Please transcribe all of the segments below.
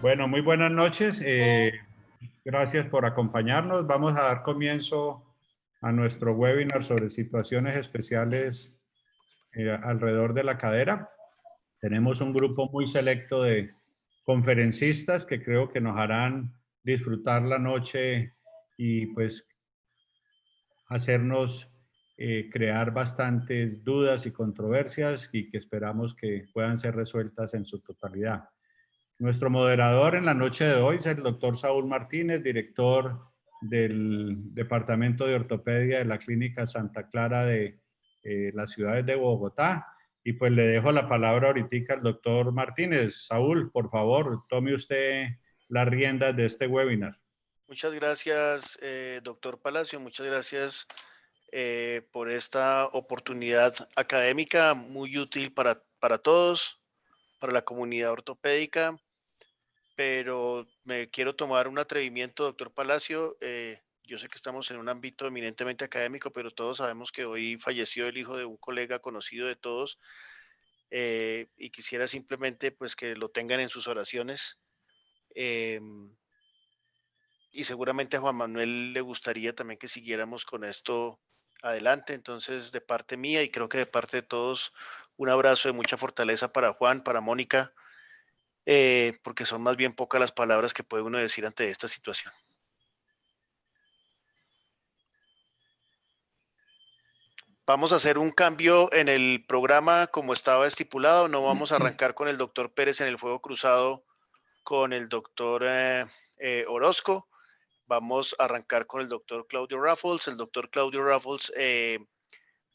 Bueno, muy buenas noches. Gracias por acompañarnos. Vamos a dar comienzo a nuestro webinar sobre situaciones especiales alrededor de la cadera. Tenemos un grupo muy selecto de conferencistas que creo que nos harán disfrutar la noche y pues hacernos crear bastantes dudas y controversias y que esperamos que puedan ser resueltas en su totalidad. Nuestro moderador en la noche de hoy es el doctor Saúl Martínez, director del Departamento de Ortopedia de la Clínica Santa Clara de las ciudades de Bogotá. Y pues le dejo la palabra ahorita al doctor Martínez. Saúl, por favor, tome usted las riendas de este webinar. Muchas gracias, doctor Palacio. Muchas gracias por esta oportunidad académica muy útil para todos, para la comunidad ortopédica. Pero me quiero tomar un atrevimiento, doctor Palacio. Yo sé que estamos en un ámbito eminentemente académico, pero todos sabemos que hoy falleció el hijo de un colega conocido de todos, y quisiera simplemente pues que lo tengan en sus oraciones. em, y seguramente a Juan Manuel le gustaría también que siguiéramos con esto adelante. Entonces, de parte mía y creo que de parte de todos, un abrazo de mucha fortaleza para Juan, para Mónica, porque son más bien pocas las palabras que puede uno decir ante esta situación. Vamos a hacer un cambio en el programa como estaba estipulado. No vamos a arrancar con el doctor Pérez en el fuego cruzado con el doctor Orozco. Vamos a arrancar con el doctor Claudio Raffles. El doctor Claudio Raffles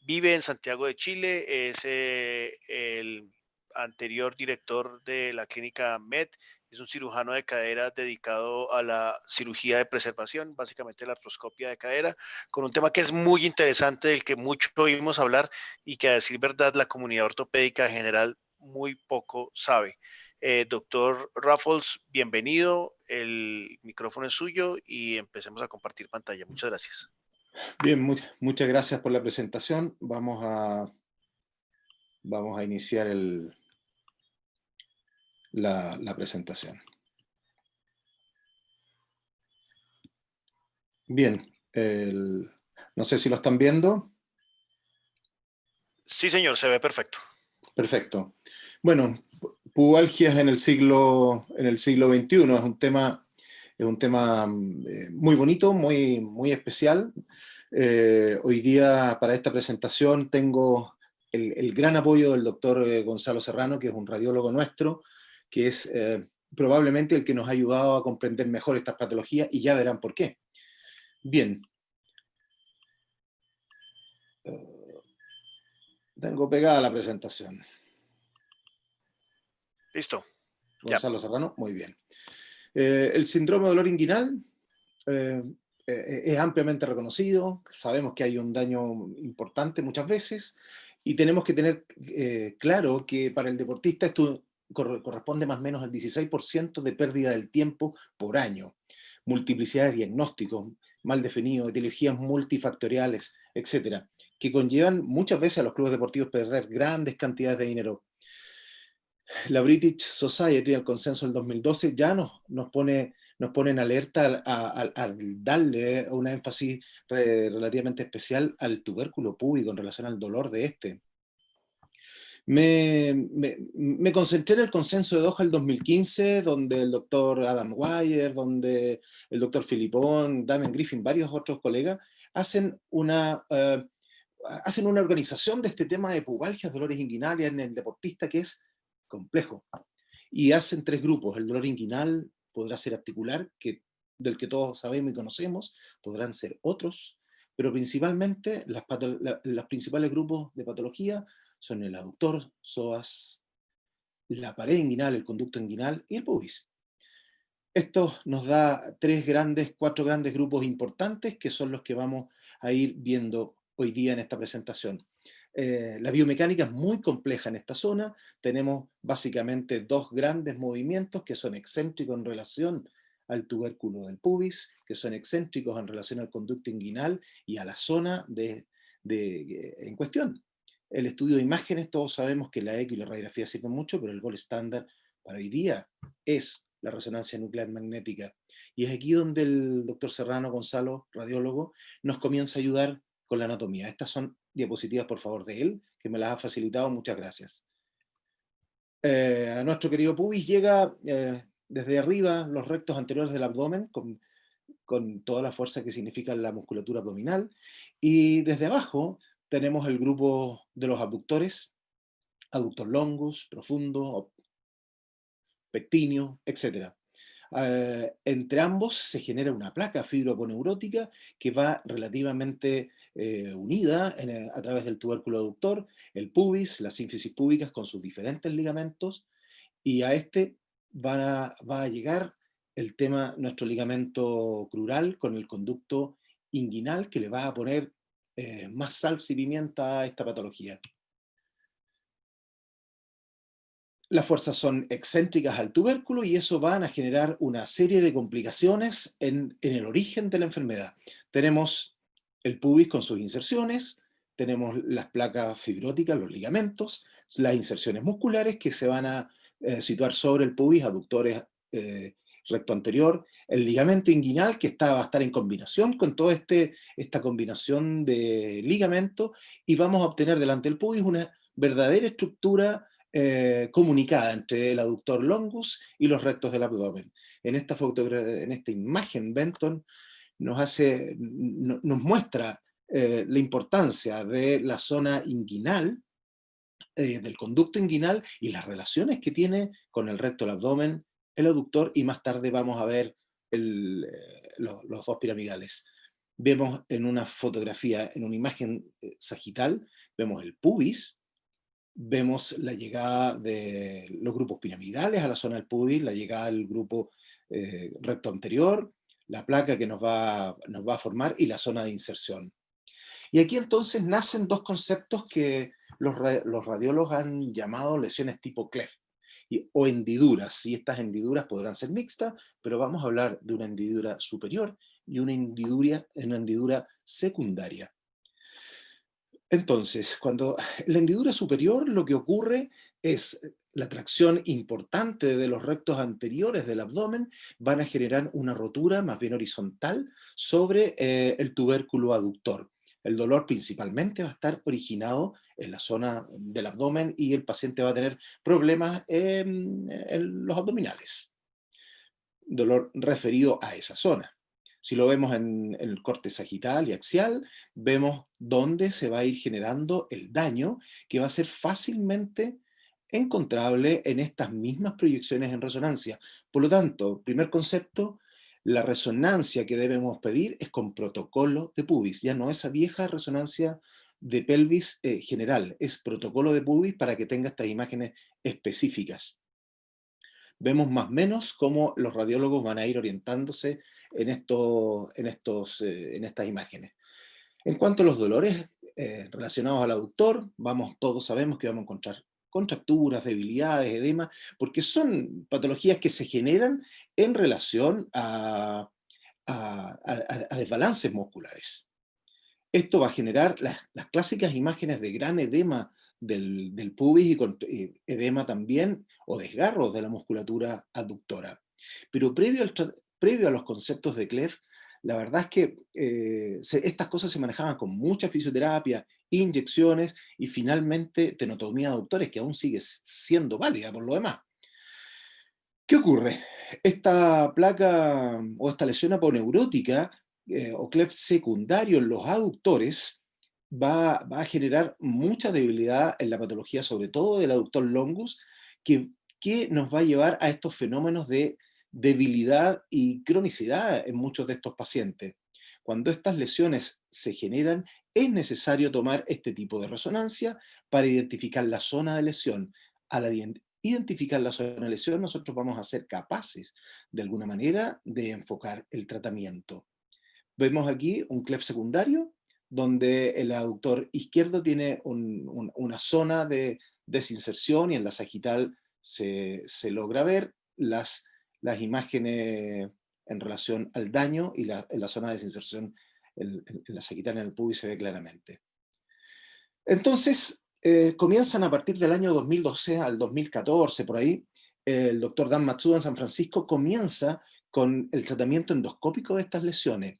vive en Santiago de Chile, es el anterior director de la clínica MED, es un cirujano de cadera dedicado a la cirugía de preservación, básicamente la artroscopia de cadera, con un tema que es muy interesante, del que mucho oímos hablar y que a decir verdad la comunidad ortopédica en general muy poco sabe. Doctor Raffles, bienvenido, el micrófono es suyo y empecemos a compartir pantalla. Muchas gracias. Bien, muchas gracias por la presentación. Vamos a iniciar la presentación. Bien, no sé si lo están viendo. Sí, señor, se ve perfecto. Perfecto. Bueno, pubalgias en el siglo XXI es un tema muy bonito, muy especial. Hoy día para esta presentación tengo el gran apoyo del doctor Gonzalo Serrano, que es un radiólogo nuestro, que es probablemente el que nos ha ayudado a comprender mejor estas patologías, y ya verán por qué. Bien. Tengo pegada la presentación. Listo. Gonzalo Serrano, muy bien. El síndrome de dolor inguinal es ampliamente reconocido, sabemos que hay un daño importante muchas veces, y tenemos que tener claro que para el deportista esto corresponde más o menos al 16% de pérdida del tiempo por año. Multiplicidad de diagnósticos, mal definidos, etiologías multifactoriales, etcétera, que conllevan muchas veces a los clubes deportivos perder grandes cantidades de dinero. La British Society, el consenso del 2012, ya nos pone en alerta al darle un énfasis relativamente especial al tubérculo púbico en relación al dolor de este. Me concentré en el consenso de Doha del 2015, donde el doctor Adam Wire, donde el doctor Filipón, Damien Griffin, varios otros colegas, hacen una organización de este tema de pubalgias, dolores inguinales en el deportista, que es complejo. Y hacen tres grupos. El dolor inguinal podrá ser articular, del que todos sabemos y conocemos, podrán ser otros, pero principalmente los principales grupos de patología son el aductor, psoas, la pared inguinal, el conducto inguinal y el pubis. Esto nos da cuatro grandes grupos importantes, que son los que vamos a ir viendo hoy día en esta presentación. La biomecánica es muy compleja en esta zona. Tenemos básicamente dos grandes movimientos que son excéntricos en relación al tubérculo del pubis, que son excéntricos en relación al conducto inguinal y a la zona en cuestión. El estudio de imágenes, todos sabemos que la eco y la radiografía sirven mucho, pero el gold estándar para hoy día es la resonancia nuclear magnética. Y es aquí donde el doctor Serrano Gonzalo, radiólogo, nos comienza a ayudar con la anatomía. Estas son diapositivas, por favor, de él, que me las ha facilitado. Muchas gracias. A nuestro querido pubis llega desde arriba los rectos anteriores del abdomen, con toda la fuerza que significa la musculatura abdominal, y desde abajo tenemos el grupo de los abductores, aductor longus, profundo, pectíneo, etc. Entre ambos se genera una placa fibroponeurótica que va relativamente unida a través del tubérculo aductor, el pubis, la sínfisis púbicas con sus diferentes ligamentos, y a este va a llegar el tema, nuestro ligamento crural con el conducto inguinal, que le va a poner más salsa y pimienta a esta patología. Las fuerzas son excéntricas al tubérculo y eso van a generar una serie de complicaciones en el origen de la enfermedad. Tenemos el pubis con sus inserciones, tenemos las placas fibróticas, los ligamentos, las inserciones musculares que se van a situar sobre el pubis, aductores recto anterior, el ligamento inguinal que va a estar en combinación con toda esta combinación de ligamentos, y vamos a obtener delante del pubis una verdadera estructura comunicada entre el aductor longus y los rectos del abdomen. En esta imagen, Benton nos muestra la importancia de la zona inguinal, del conducto inguinal, y las relaciones que tiene con el recto del abdomen, el aductor, y más tarde vamos a ver los dos piramidales. Vemos en una fotografía, en una imagen sagital, vemos el pubis, vemos la llegada de los grupos piramidales a la zona del pubis, la llegada del grupo recto anterior, la placa que nos va a formar y la zona de inserción. Y aquí entonces nacen dos conceptos que los radiólogos han llamado lesiones tipo cleft o hendiduras, y estas hendiduras podrán ser mixtas, pero vamos a hablar de una hendidura superior y una hendidura secundaria. Entonces, cuando la hendidura superior, lo que ocurre es la tracción importante de los rectos anteriores del abdomen van a generar una rotura más bien horizontal sobre el tubérculo aductor. El dolor principalmente va a estar originado en la zona del abdomen y el paciente va a tener problemas en los abdominales. Dolor referido a esa zona. Si lo vemos en el corte sagital y axial, vemos dónde se va a ir generando el daño, que va a ser fácilmente encontrable en estas mismas proyecciones en resonancia. Por lo tanto, primer concepto, la resonancia que debemos pedir es con protocolo de pubis, ya no esa vieja resonancia de pelvis general, es protocolo de pubis para que tenga estas imágenes específicas. Vemos más o menos cómo los radiólogos van a ir orientándose en estas imágenes. En cuanto a los dolores relacionados al aductor, todos sabemos que vamos a encontrar contracturas, debilidades, edema, porque son patologías que se generan en relación a desbalances musculares. Esto va a generar las clásicas imágenes de gran edema del pubis y con edema también, o desgarros de la musculatura aductora. Pero previo a los conceptos de Cleft, la verdad es que estas cosas se manejaban con mucha fisioterapia, inyecciones y finalmente tenotomía de aductores, que aún sigue siendo válida por lo demás. ¿Qué ocurre? Esta placa o esta lesión aponeurótica o cleft secundario en los aductores va a generar mucha debilidad en la patología, sobre todo del aductor longus, que nos va a llevar a estos fenómenos de debilidad y cronicidad en muchos de estos pacientes. Cuando estas lesiones se generan, es necesario tomar este tipo de resonancia para identificar la zona de lesión. Al identificar la zona de lesión, nosotros vamos a ser capaces, de alguna manera, de enfocar el tratamiento. Vemos aquí un cleft secundario, donde el aductor izquierdo tiene una zona de desinserción, y en la sagital se logra ver las imágenes en relación al daño, y en la zona de desinserción, en la sagital, en el pubis, se ve claramente. Entonces, comienzan a partir del año 2012 al 2014, por ahí, el doctor Dan Matsuda en San Francisco comienza con el tratamiento endoscópico de estas lesiones.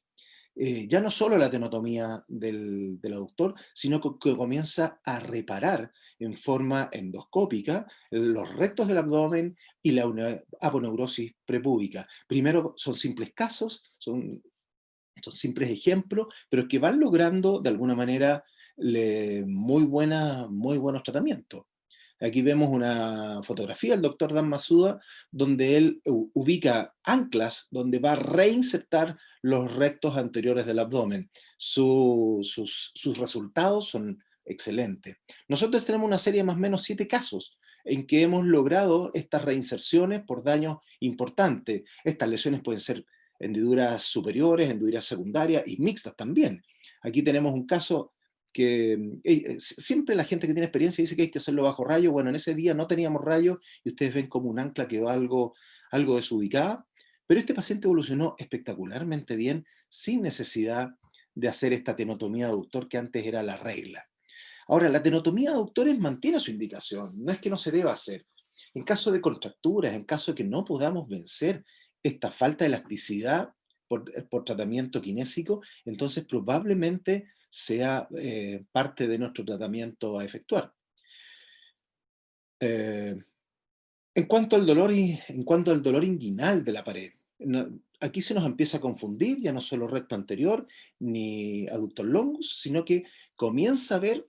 Ya no solo la tenotomía del aductor, sino que comienza a reparar en forma endoscópica los rectos del abdomen y la aponeurosis prepúbica. Primero son simples casos, son simples ejemplos, pero que van logrando de alguna manera muy buenos tratamientos. Aquí vemos una fotografía del doctor Dan Matsuda, donde él ubica anclas donde va a reinsertar los rectos anteriores del abdomen. Sus resultados son excelentes. Nosotros tenemos una serie de más o menos 7 casos en que hemos logrado estas reinserciones por daños importantes. Estas lesiones pueden ser hendiduras superiores, hendiduras secundarias y mixtas también. Aquí tenemos un caso que siempre la gente que tiene experiencia dice que hay que hacerlo bajo rayo. Bueno, en ese día no teníamos rayo y ustedes ven como un ancla quedó algo desubicada, pero este paciente evolucionó espectacularmente bien sin necesidad de hacer esta tenotomía aductor que antes era la regla. Ahora, la tenotomía de aductores mantiene su indicación, no es que no se deba hacer. En caso de contracturas, en caso de que no podamos vencer esta falta de elasticidad por tratamiento kinésico, entonces probablemente sea parte de nuestro tratamiento a efectuar. En cuanto al dolor inguinal de la pared, aquí se nos empieza a confundir, ya no solo recto anterior ni aductor longus, sino que comienza a haber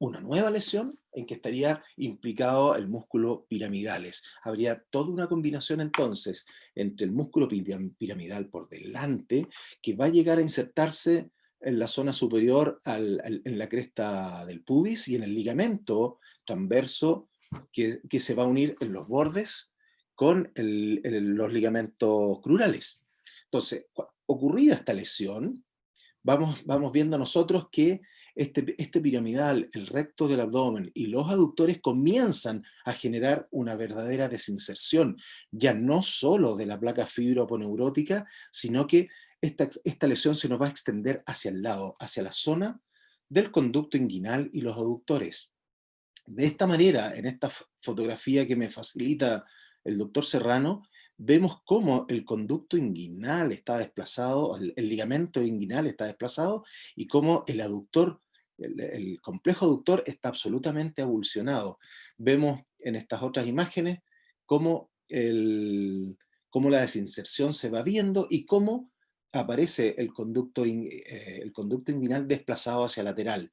una nueva lesión en que estaría implicado el músculo piramidales. Habría toda una combinación entonces entre el músculo piramidal por delante, que va a llegar a insertarse en la zona superior en la cresta del pubis y en el ligamento transverso que se va a unir en los bordes con los ligamentos crurales. Entonces, ocurrida esta lesión, vamos viendo nosotros que este piramidal, el recto del abdomen y los aductores comienzan a generar una verdadera desinserción, ya no solo de la placa fibroaponeurótica, sino que esta lesión se nos va a extender hacia el lado, hacia la zona del conducto inguinal y los aductores. De esta manera, en esta fotografía que me facilita el doctor Serrano, vemos cómo el conducto inguinal está desplazado, el ligamento inguinal está desplazado y cómo el aductor, el complejo aductor está absolutamente avulsionado. Vemos en estas otras imágenes cómo la desinserción se va viendo y cómo aparece el conducto inguinal desplazado hacia lateral.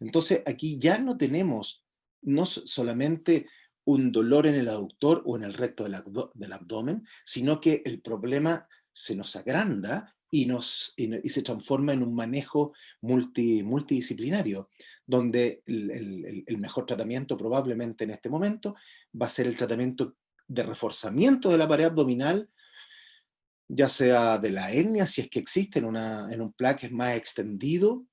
Entonces aquí ya no tenemos no solamente un dolor en el aductor o en el recto del abdomen, sino que el problema se nos agranda y se transforma en un manejo multidisciplinario, donde el mejor tratamiento probablemente en este momento va a ser el tratamiento de reforzamiento de la pared abdominal, ya sea de la hernia, si es que existe en un plaque más extendido,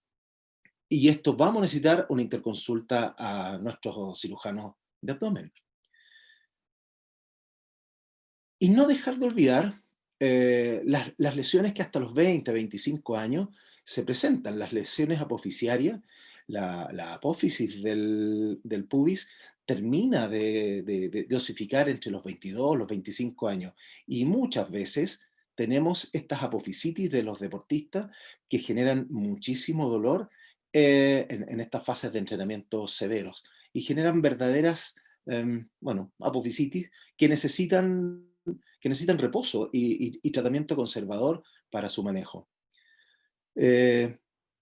y esto vamos a necesitar una interconsulta a nuestros cirujanos de abdomen. Y no dejar de olvidar las lesiones que hasta los 20, 25 años se presentan, las lesiones apofisiarias. La apófisis del pubis termina de osificar entre los 22 los 25 años. Y muchas veces tenemos estas apofisitis de los deportistas que generan muchísimo dolor en estas fases de entrenamiento severos y generan verdaderas apofisitis que necesitan reposo y tratamiento conservador para su manejo.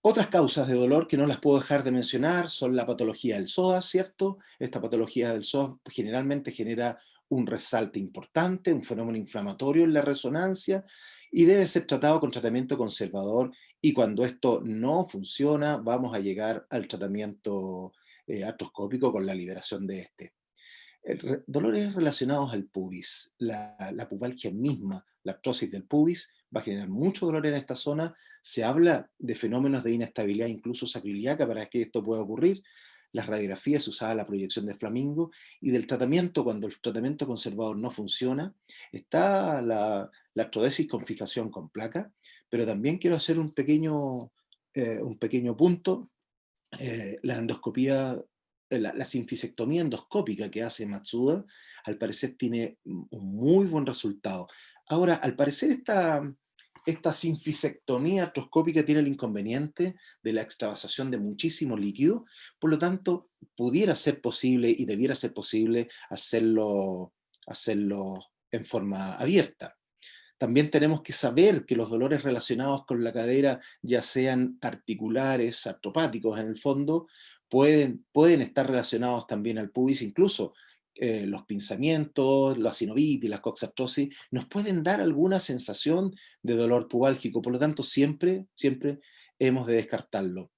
Otras causas de dolor que no las puedo dejar de mencionar son la patología del psoas, ¿cierto? Esta patología del psoas generalmente genera un resalte importante, un fenómeno inflamatorio en la resonancia y debe ser tratado con tratamiento conservador, y cuando esto no funciona vamos a llegar al tratamiento artroscópico con la liberación de este. Dolores relacionados al pubis, la pubalgia misma, la artrosis del pubis, va a generar mucho dolor en esta zona. Se habla de fenómenos de inestabilidad incluso sacroiliaca para que esto pueda ocurrir. Las radiografías se usaba la proyección de Flamingo, y del tratamiento, cuando el tratamiento conservador no funciona, está la artrodesis con fijación con placa, pero también quiero hacer un pequeño punto. La endoscopía la sinfisectomía endoscópica que hace Matsuda, al parecer tiene un muy buen resultado. Ahora, al parecer esta sinfisectomía artroscópica tiene el inconveniente de la extravasación de muchísimo líquido, por lo tanto, pudiera ser posible y debiera ser posible hacerlo en forma abierta. También tenemos que saber que los dolores relacionados con la cadera, ya sean articulares, artropáticos en el fondo, pueden estar relacionados también al pubis, incluso los pinzamientos, la sinovitis, la coxartrosis, nos pueden dar alguna sensación de dolor pubálgico, por lo tanto siempre hemos de descartarlo.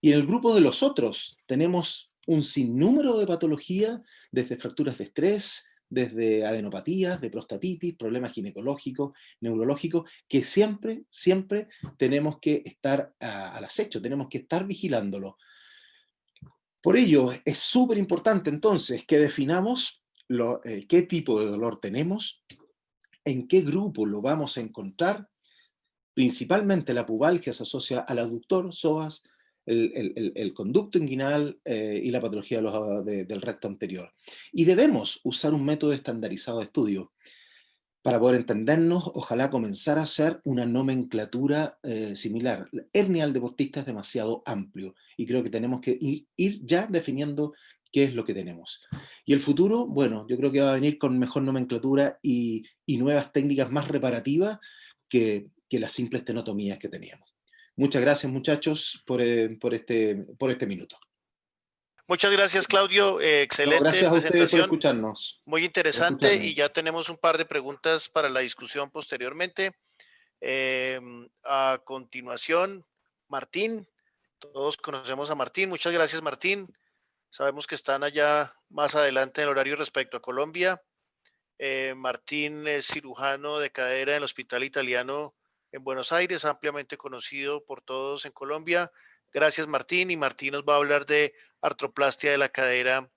Y en el grupo de los otros tenemos un sinnúmero de patologías, desde fracturas de estrés, desde adenopatías, de prostatitis, problemas ginecológicos, neurológicos, que siempre tenemos que estar al acecho, tenemos que estar vigilándolo. Por ello, es súper importante entonces que definamos qué tipo de dolor tenemos, en qué grupo lo vamos a encontrar. Principalmente la pubalgia se asocia al aductor, psoas, el conducto inguinal y la patología del recto anterior. Y debemos usar un método estandarizado de estudio. Para poder entendernos, ojalá comenzar a hacer una nomenclatura similar. La hernia al deportista es demasiado amplio y creo que tenemos que ir ya definiendo qué es lo que tenemos. Y el futuro, bueno, yo creo que va a venir con mejor nomenclatura y nuevas técnicas más reparativas que las simples tenotomías que teníamos. Muchas gracias, muchachos, por este minuto. Muchas gracias, Claudio. No, Excelente gracias a ustedes por presentación, escucharnos. muy interesante, y ya tenemos un par de preguntas para la discusión posteriormente. A continuación, Martín. Todos conocemos a Martín. Muchas gracias, Martín. Sabemos que están allá más adelante en el horario respecto a Colombia. Martín es cirujano de cadera en el Hospital Italiano en Buenos Aires, ampliamente conocido por todos en Colombia. Gracias, Martín. Y Martín nos va a hablar de artroplastia de la cadera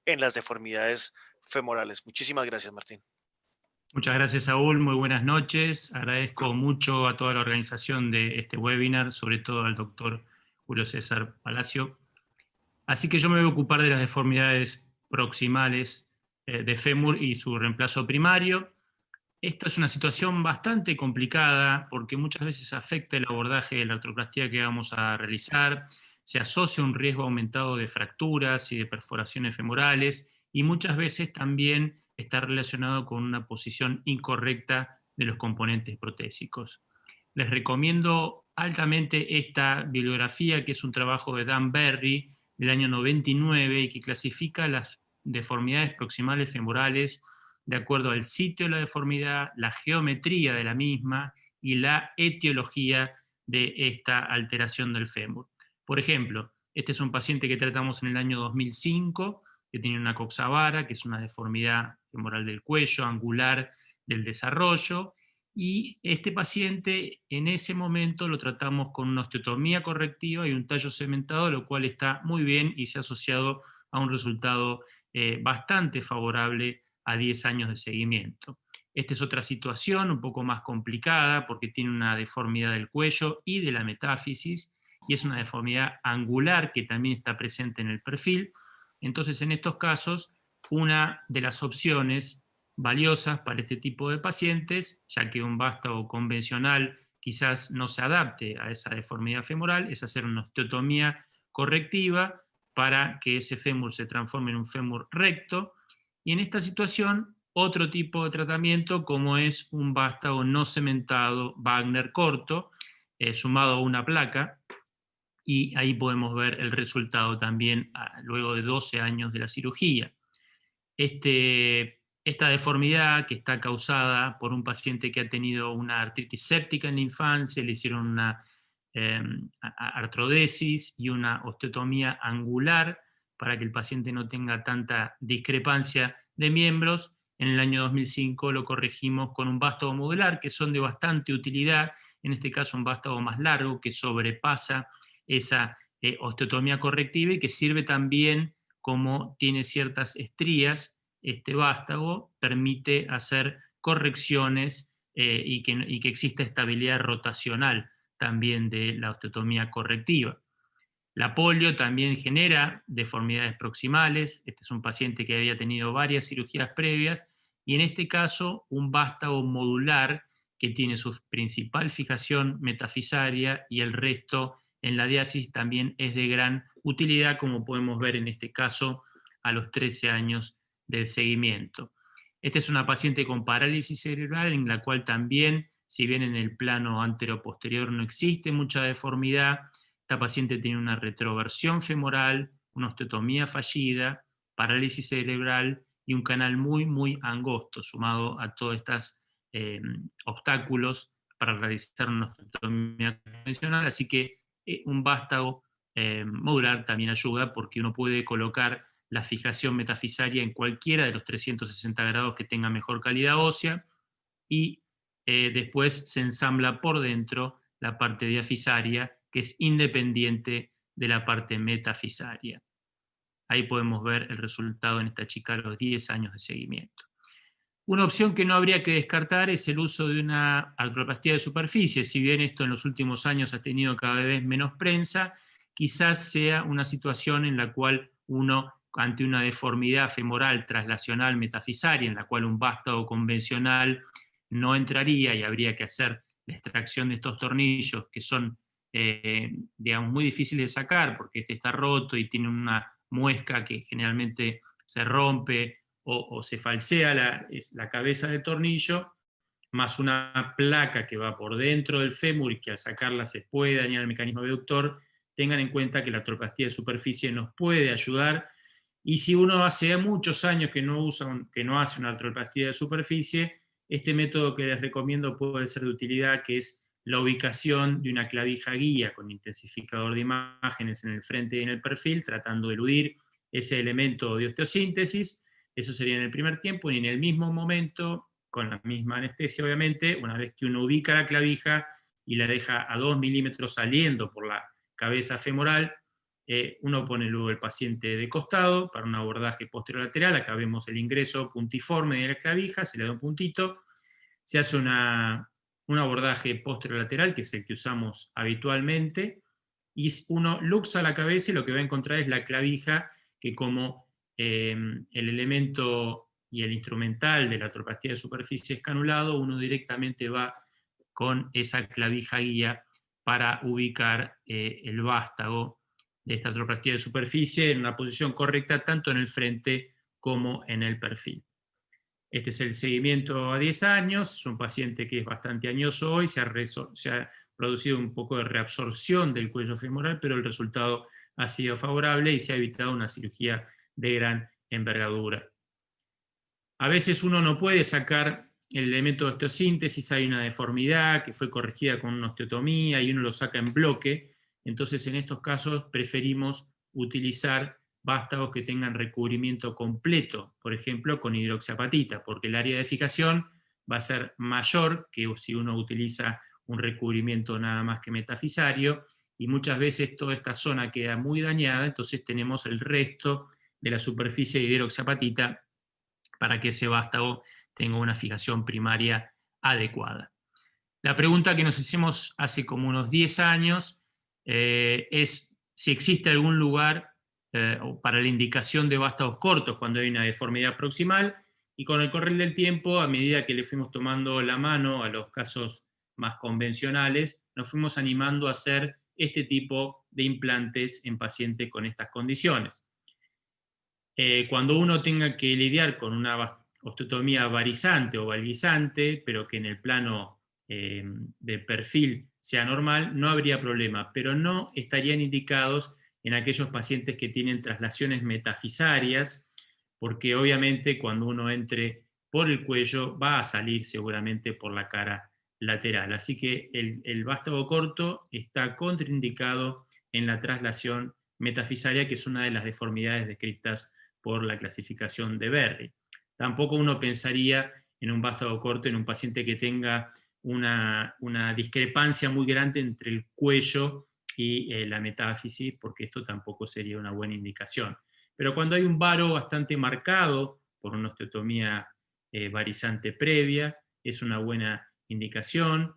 en las deformidades femorales. Muchísimas gracias, Martín. Muchas gracias, Saúl. Muy buenas noches. Agradezco mucho a toda la organización de este webinar, sobre todo al doctor Julio César Palacio. Así que yo me voy a ocupar de las deformidades proximales de fémur y su reemplazo primario. Esta es una situación bastante complicada porque muchas veces afecta el abordaje de la artroplastía que vamos a realizar, se asocia un riesgo aumentado de fracturas y de perforaciones femorales, y muchas veces también está relacionado con una posición incorrecta de los componentes protésicos. Les recomiendo altamente esta bibliografía, que es un trabajo de Dan Berry del año 99 y que clasifica las deformidades proximales femorales de acuerdo al sitio de la deformidad, la geometría de la misma y la etiología de esta alteración del fémur. Por ejemplo, este es un paciente que tratamos en el año 2005, que tiene una coxavara, que es una deformidad femoral del cuello, angular del desarrollo, y este paciente en ese momento lo tratamos con una osteotomía correctiva y un tallo cementado, lo cual está muy bien y se ha asociado a un resultado bastante favorable a 10 años de seguimiento. Esta es otra situación un poco más complicada porque tiene una deformidad del cuello y de la metáfisis, y es una deformidad angular que también está presente en el perfil. Entonces, en estos casos, una de las opciones valiosas para este tipo de pacientes, ya que un vástago convencional quizás no se adapte a esa deformidad femoral, es hacer una osteotomía correctiva para que ese fémur se transforme en un fémur recto. Y en esta situación, otro tipo de tratamiento, como es un vástago no cementado Wagner corto, sumado a una placa, y ahí podemos ver el resultado también luego de 12 años de la cirugía. Esta deformidad, que está causada por un paciente que ha tenido una artritis séptica en la infancia, le hicieron una artrodesis y una osteotomía angular para que el paciente no tenga tanta discrepancia de miembros. En el año 2005 lo corregimos con un vástago modular, que son de bastante utilidad, en este caso un vástago más largo que sobrepasa esa osteotomía correctiva y que sirve también, como tiene ciertas estrías, este vástago permite hacer correcciones y que exista estabilidad rotacional también de la osteotomía correctiva. La polio también genera deformidades proximales. Este es un paciente que había tenido varias cirugías previas, y en este caso un vástago modular que tiene su principal fijación metafisaria y el resto en la diáfisis también es de gran utilidad, como podemos ver en este caso a los 13 años del seguimiento. Esta es una paciente con parálisis cerebral en la cual también, si bien en el plano anteroposterior no existe mucha deformidad, esta paciente tiene una retroversión femoral, una osteotomía fallida, parálisis cerebral y un canal muy angosto, sumado a todos estos obstáculos para realizar una osteotomía convencional. Así que un vástago modular también ayuda, porque uno puede colocar la fijación metafisaria en cualquiera de los 360 grados que tenga mejor calidad ósea, y después se ensambla por dentro la parte diafisaria, que es independiente de la parte metafisaria. Ahí podemos ver el resultado en esta chica a los 10 años de seguimiento. Una opción que no habría que descartar es el uso de una artroplastía de superficie. Si bien esto en los últimos años ha tenido cada vez menos prensa, quizás sea una situación en la cual uno, ante una deformidad femoral traslacional metafisaria, en la cual un vástago convencional no entraría y habría que hacer la extracción de estos tornillos, que son digamos, muy difíciles de sacar porque este está roto y tiene una muesca que generalmente se rompe o se falsea la cabeza del tornillo, más una placa que va por dentro del fémur y que al sacarla se puede dañar el mecanismo abductor. Tengan en cuenta que la artroplastía de superficie nos puede ayudar, y si uno hace muchos años que no hace una artroplastía de superficie, este método que les recomiendo puede ser de utilidad, que es la ubicación de una clavija guía con intensificador de imágenes en el frente y en el perfil, tratando de eludir ese elemento de osteosíntesis. Eso sería en el primer tiempo, y en el mismo momento, con la misma anestesia obviamente, una vez que uno ubica la clavija y la deja a 2 milímetros saliendo por la cabeza femoral, uno pone luego el paciente de costado para un abordaje posterolateral. Acá vemos el ingreso puntiforme de la clavija, se le da un puntito, se hace un abordaje posterolateral, que es el que usamos habitualmente, y uno luxa la cabeza y lo que va a encontrar es la clavija, que como el elemento y el instrumental de la artroplastía de superficie escanulado, uno directamente va con esa clavija guía para ubicar el vástago de esta artroplastía de superficie en una posición correcta tanto en el frente como en el perfil. Este es el seguimiento a 10 años, es un paciente que es bastante añoso hoy, se ha producido un poco de reabsorción del cuello femoral, pero el resultado ha sido favorable y se ha evitado una cirugía de gran envergadura. A veces uno no puede sacar el elemento de osteosíntesis, hay una deformidad que fue corregida con una osteotomía y uno lo saca en bloque. Entonces, en estos casos preferimos utilizar vástagos que tengan recubrimiento completo, por ejemplo con hidroxiapatita, porque el área de fijación va a ser mayor que si uno utiliza un recubrimiento nada más que metafisario, y muchas veces toda esta zona queda muy dañada, entonces tenemos el resto de la superficie de hidroxiapatita para que ese vástago tenga una fijación primaria adecuada. La pregunta que nos hicimos hace como unos 10 años es si existe algún lugar para la indicación de vástagos cortos cuando hay una deformidad proximal, y con el correr del tiempo, a medida que le fuimos tomando la mano a los casos más convencionales, nos fuimos animando a hacer este tipo de implantes en pacientes con estas condiciones. Cuando uno tenga que lidiar con una osteotomía varizante o valgizante, pero que en el plano de perfil sea normal, no habría problema, pero no estarían indicados en aquellos pacientes que tienen traslaciones metafisarias, porque obviamente cuando uno entre por el cuello va a salir seguramente por la cara lateral. Así que el vástago corto está contraindicado en la traslación metafisaria, que es una de las deformidades descritas por la clasificación de Berry. Tampoco uno pensaría en un vástago corto en un paciente que tenga una discrepancia muy grande entre el cuello y la metáfisis, porque esto tampoco sería una buena indicación. Pero cuando hay un varo bastante marcado por una osteotomía varizante previa, es una buena indicación.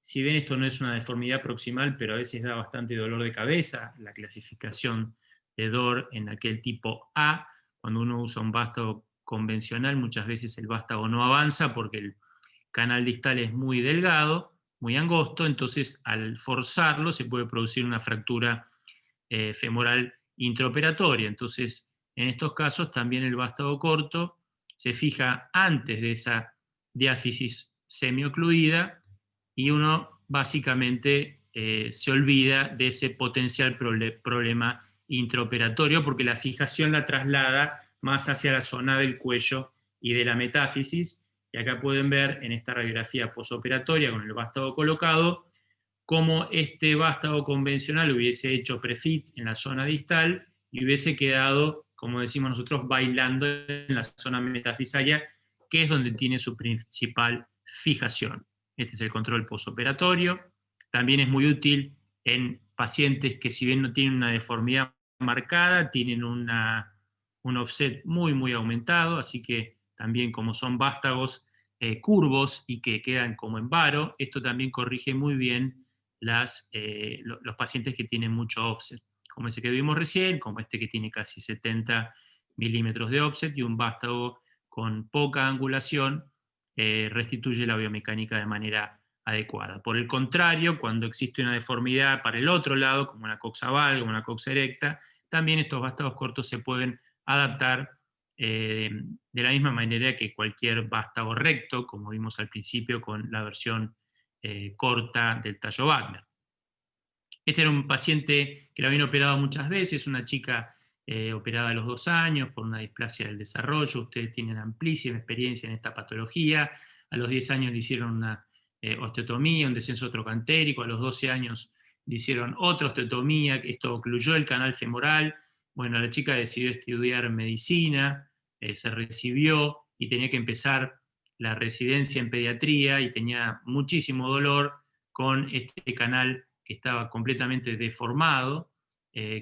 si bien esto no es una deformidad proximal, pero a veces da bastante dolor de cabeza, la clasificación de DOR en aquel tipo A, cuando uno usa un vástago convencional, muchas veces el vástago no avanza porque el canal distal es muy delgado, muy angosto, entonces al forzarlo se puede producir una fractura femoral intraoperatoria. Entonces, en estos casos también el vástago corto se fija antes de esa diáfisis semiocluida y uno básicamente se olvida de ese potencial problema intraoperatorio porque la fijación la traslada más hacia la zona del cuello y de la metáfisis. Y acá pueden ver en esta radiografía posoperatoria con el vástago colocado cómo este vástago convencional hubiese hecho prefit en la zona distal y hubiese quedado, como decimos nosotros, bailando en la zona metafisaria, que es donde tiene su principal fijación. Este es el control posoperatorio. También es muy útil en pacientes que, si bien no tienen una deformidad marcada, tienen un offset muy, muy aumentado, así que también como son vástagos curvos y que quedan como en varo, esto también corrige muy bien los pacientes que tienen mucho offset, como ese que vimos recién, como este que tiene casi 70 milímetros de offset, y un vástago con poca angulación restituye la biomecánica de manera adecuada. Por el contrario, cuando existe una deformidad para el otro lado, como una coxa valga, una coxa erecta, también estos vástagos cortos se pueden adaptar de la misma manera que cualquier vástago recto, como vimos al principio con la versión corta del tallo Wagner. Este era un paciente que lo habían operado muchas veces, una chica operada a los 2 años por una displasia del desarrollo. Ustedes tienen amplísima experiencia en esta patología. A los 10 años le hicieron una osteotomía, un descenso trocantérico. A los 12 años le hicieron otra osteotomía, esto ocluyó el canal femoral. Bueno, la chica decidió estudiar medicina, se recibió y tenía que empezar la residencia en pediatría y tenía muchísimo dolor con este canal que estaba completamente deformado,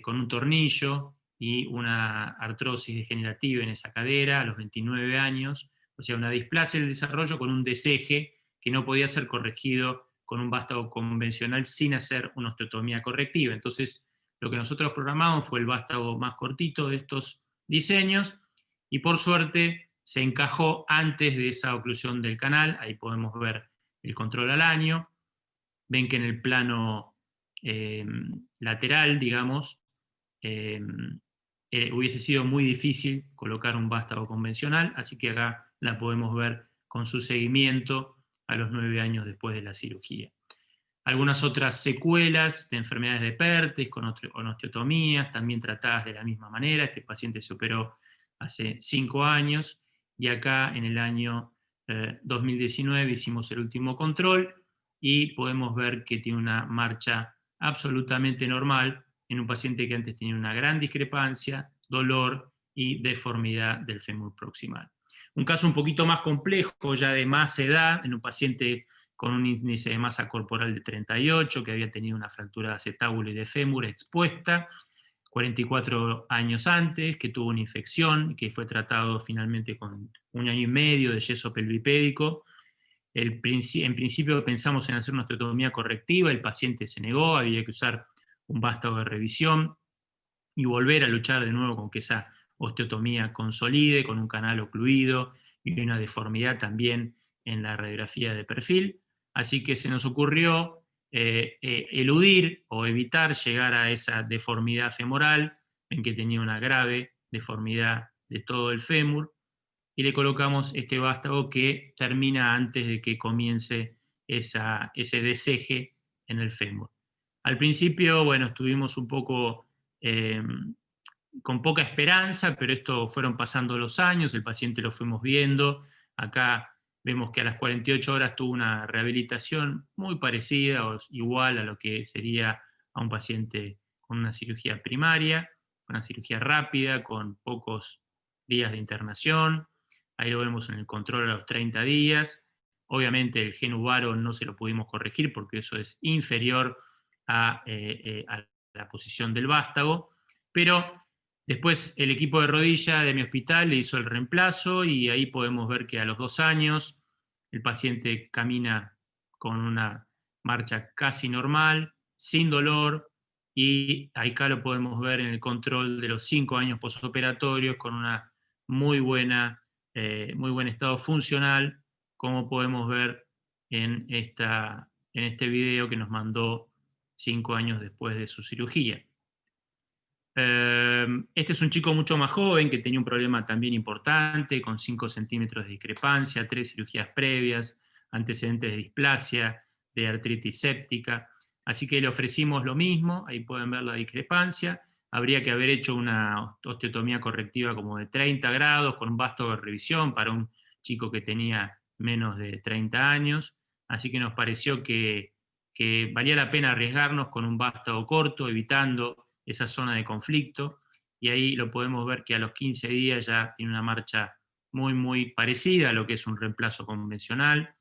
con un tornillo y una artrosis degenerativa en esa cadera a los 29 años, o sea, una displasia del desarrollo con un deseje que no podía ser corregido con un vástago convencional sin hacer una osteotomía correctiva. Entonces, lo que nosotros programamos fue el vástago más cortito de estos diseños, y por suerte se encajó antes de esa oclusión del canal. Ahí podemos ver el control al año. Ven que en el plano lateral, digamos, hubiese sido muy difícil colocar un vástago convencional, así que acá la podemos ver con su seguimiento a los 9 años después de la cirugía. Algunas otras secuelas de enfermedades de Perthes con osteotomías, también tratadas de la misma manera. Este paciente se operó hace 5 años, y acá en el año 2019 hicimos el último control, y podemos ver que tiene una marcha absolutamente normal en un paciente que antes tenía una gran discrepancia, dolor y deformidad del fémur proximal. Un caso un poquito más complejo, ya de más edad, en un paciente con un índice de masa corporal de 38, que había tenido una fractura de acetábulo y de fémur expuesta 44 años antes, que tuvo una infección, que fue tratado finalmente con 1 año y medio de yeso pelvipédico. En principio pensamos en hacer una osteotomía correctiva, el paciente se negó, había que usar un vástago de revisión y volver a luchar de nuevo con que esa osteotomía consolide, con un canal ocluido y una deformidad también en la radiografía de perfil. Así que se nos ocurrió eludir o evitar llegar a esa deformidad femoral, en que tenía una grave deformidad de todo el fémur, y le colocamos este vástago que termina antes de que comience ese deseje en el fémur. Al principio, bueno, estuvimos un poco con poca esperanza, pero esto fueron pasando los años, el paciente lo fuimos viendo. Acá vemos que a las 48 horas tuvo una rehabilitación muy parecida o igual a lo que sería a un paciente con una cirugía primaria, una cirugía rápida, con pocos días de internación. Ahí lo vemos en el control a los 30 días. Obviamente el gen Uvaro no se lo pudimos corregir porque eso es inferior a la posición del vástago, pero después el equipo de rodilla de mi hospital le hizo el reemplazo, y ahí podemos ver que a los 2 años el paciente camina con una marcha casi normal, sin dolor, y acá lo podemos ver en el control de los 5 años postoperatorios con una muy buen estado funcional, como podemos ver en este video que nos mandó 5 años después de su cirugía. Este es un chico mucho más joven que tenía un problema también importante, con 5 centímetros de discrepancia, 3 cirugías previas, antecedentes de displasia, de artritis séptica. Así que le ofrecimos lo mismo, ahí pueden ver la discrepancia. Habría que haber hecho una osteotomía correctiva como de 30 grados, con un vástago de revisión para un chico que tenía menos de 30 años. Así que nos pareció que valía la pena arriesgarnos con un vástago corto, evitando esa zona de conflicto, y ahí lo podemos ver que a los 15 días ya tiene una marcha muy parecida a lo que es un reemplazo convencional.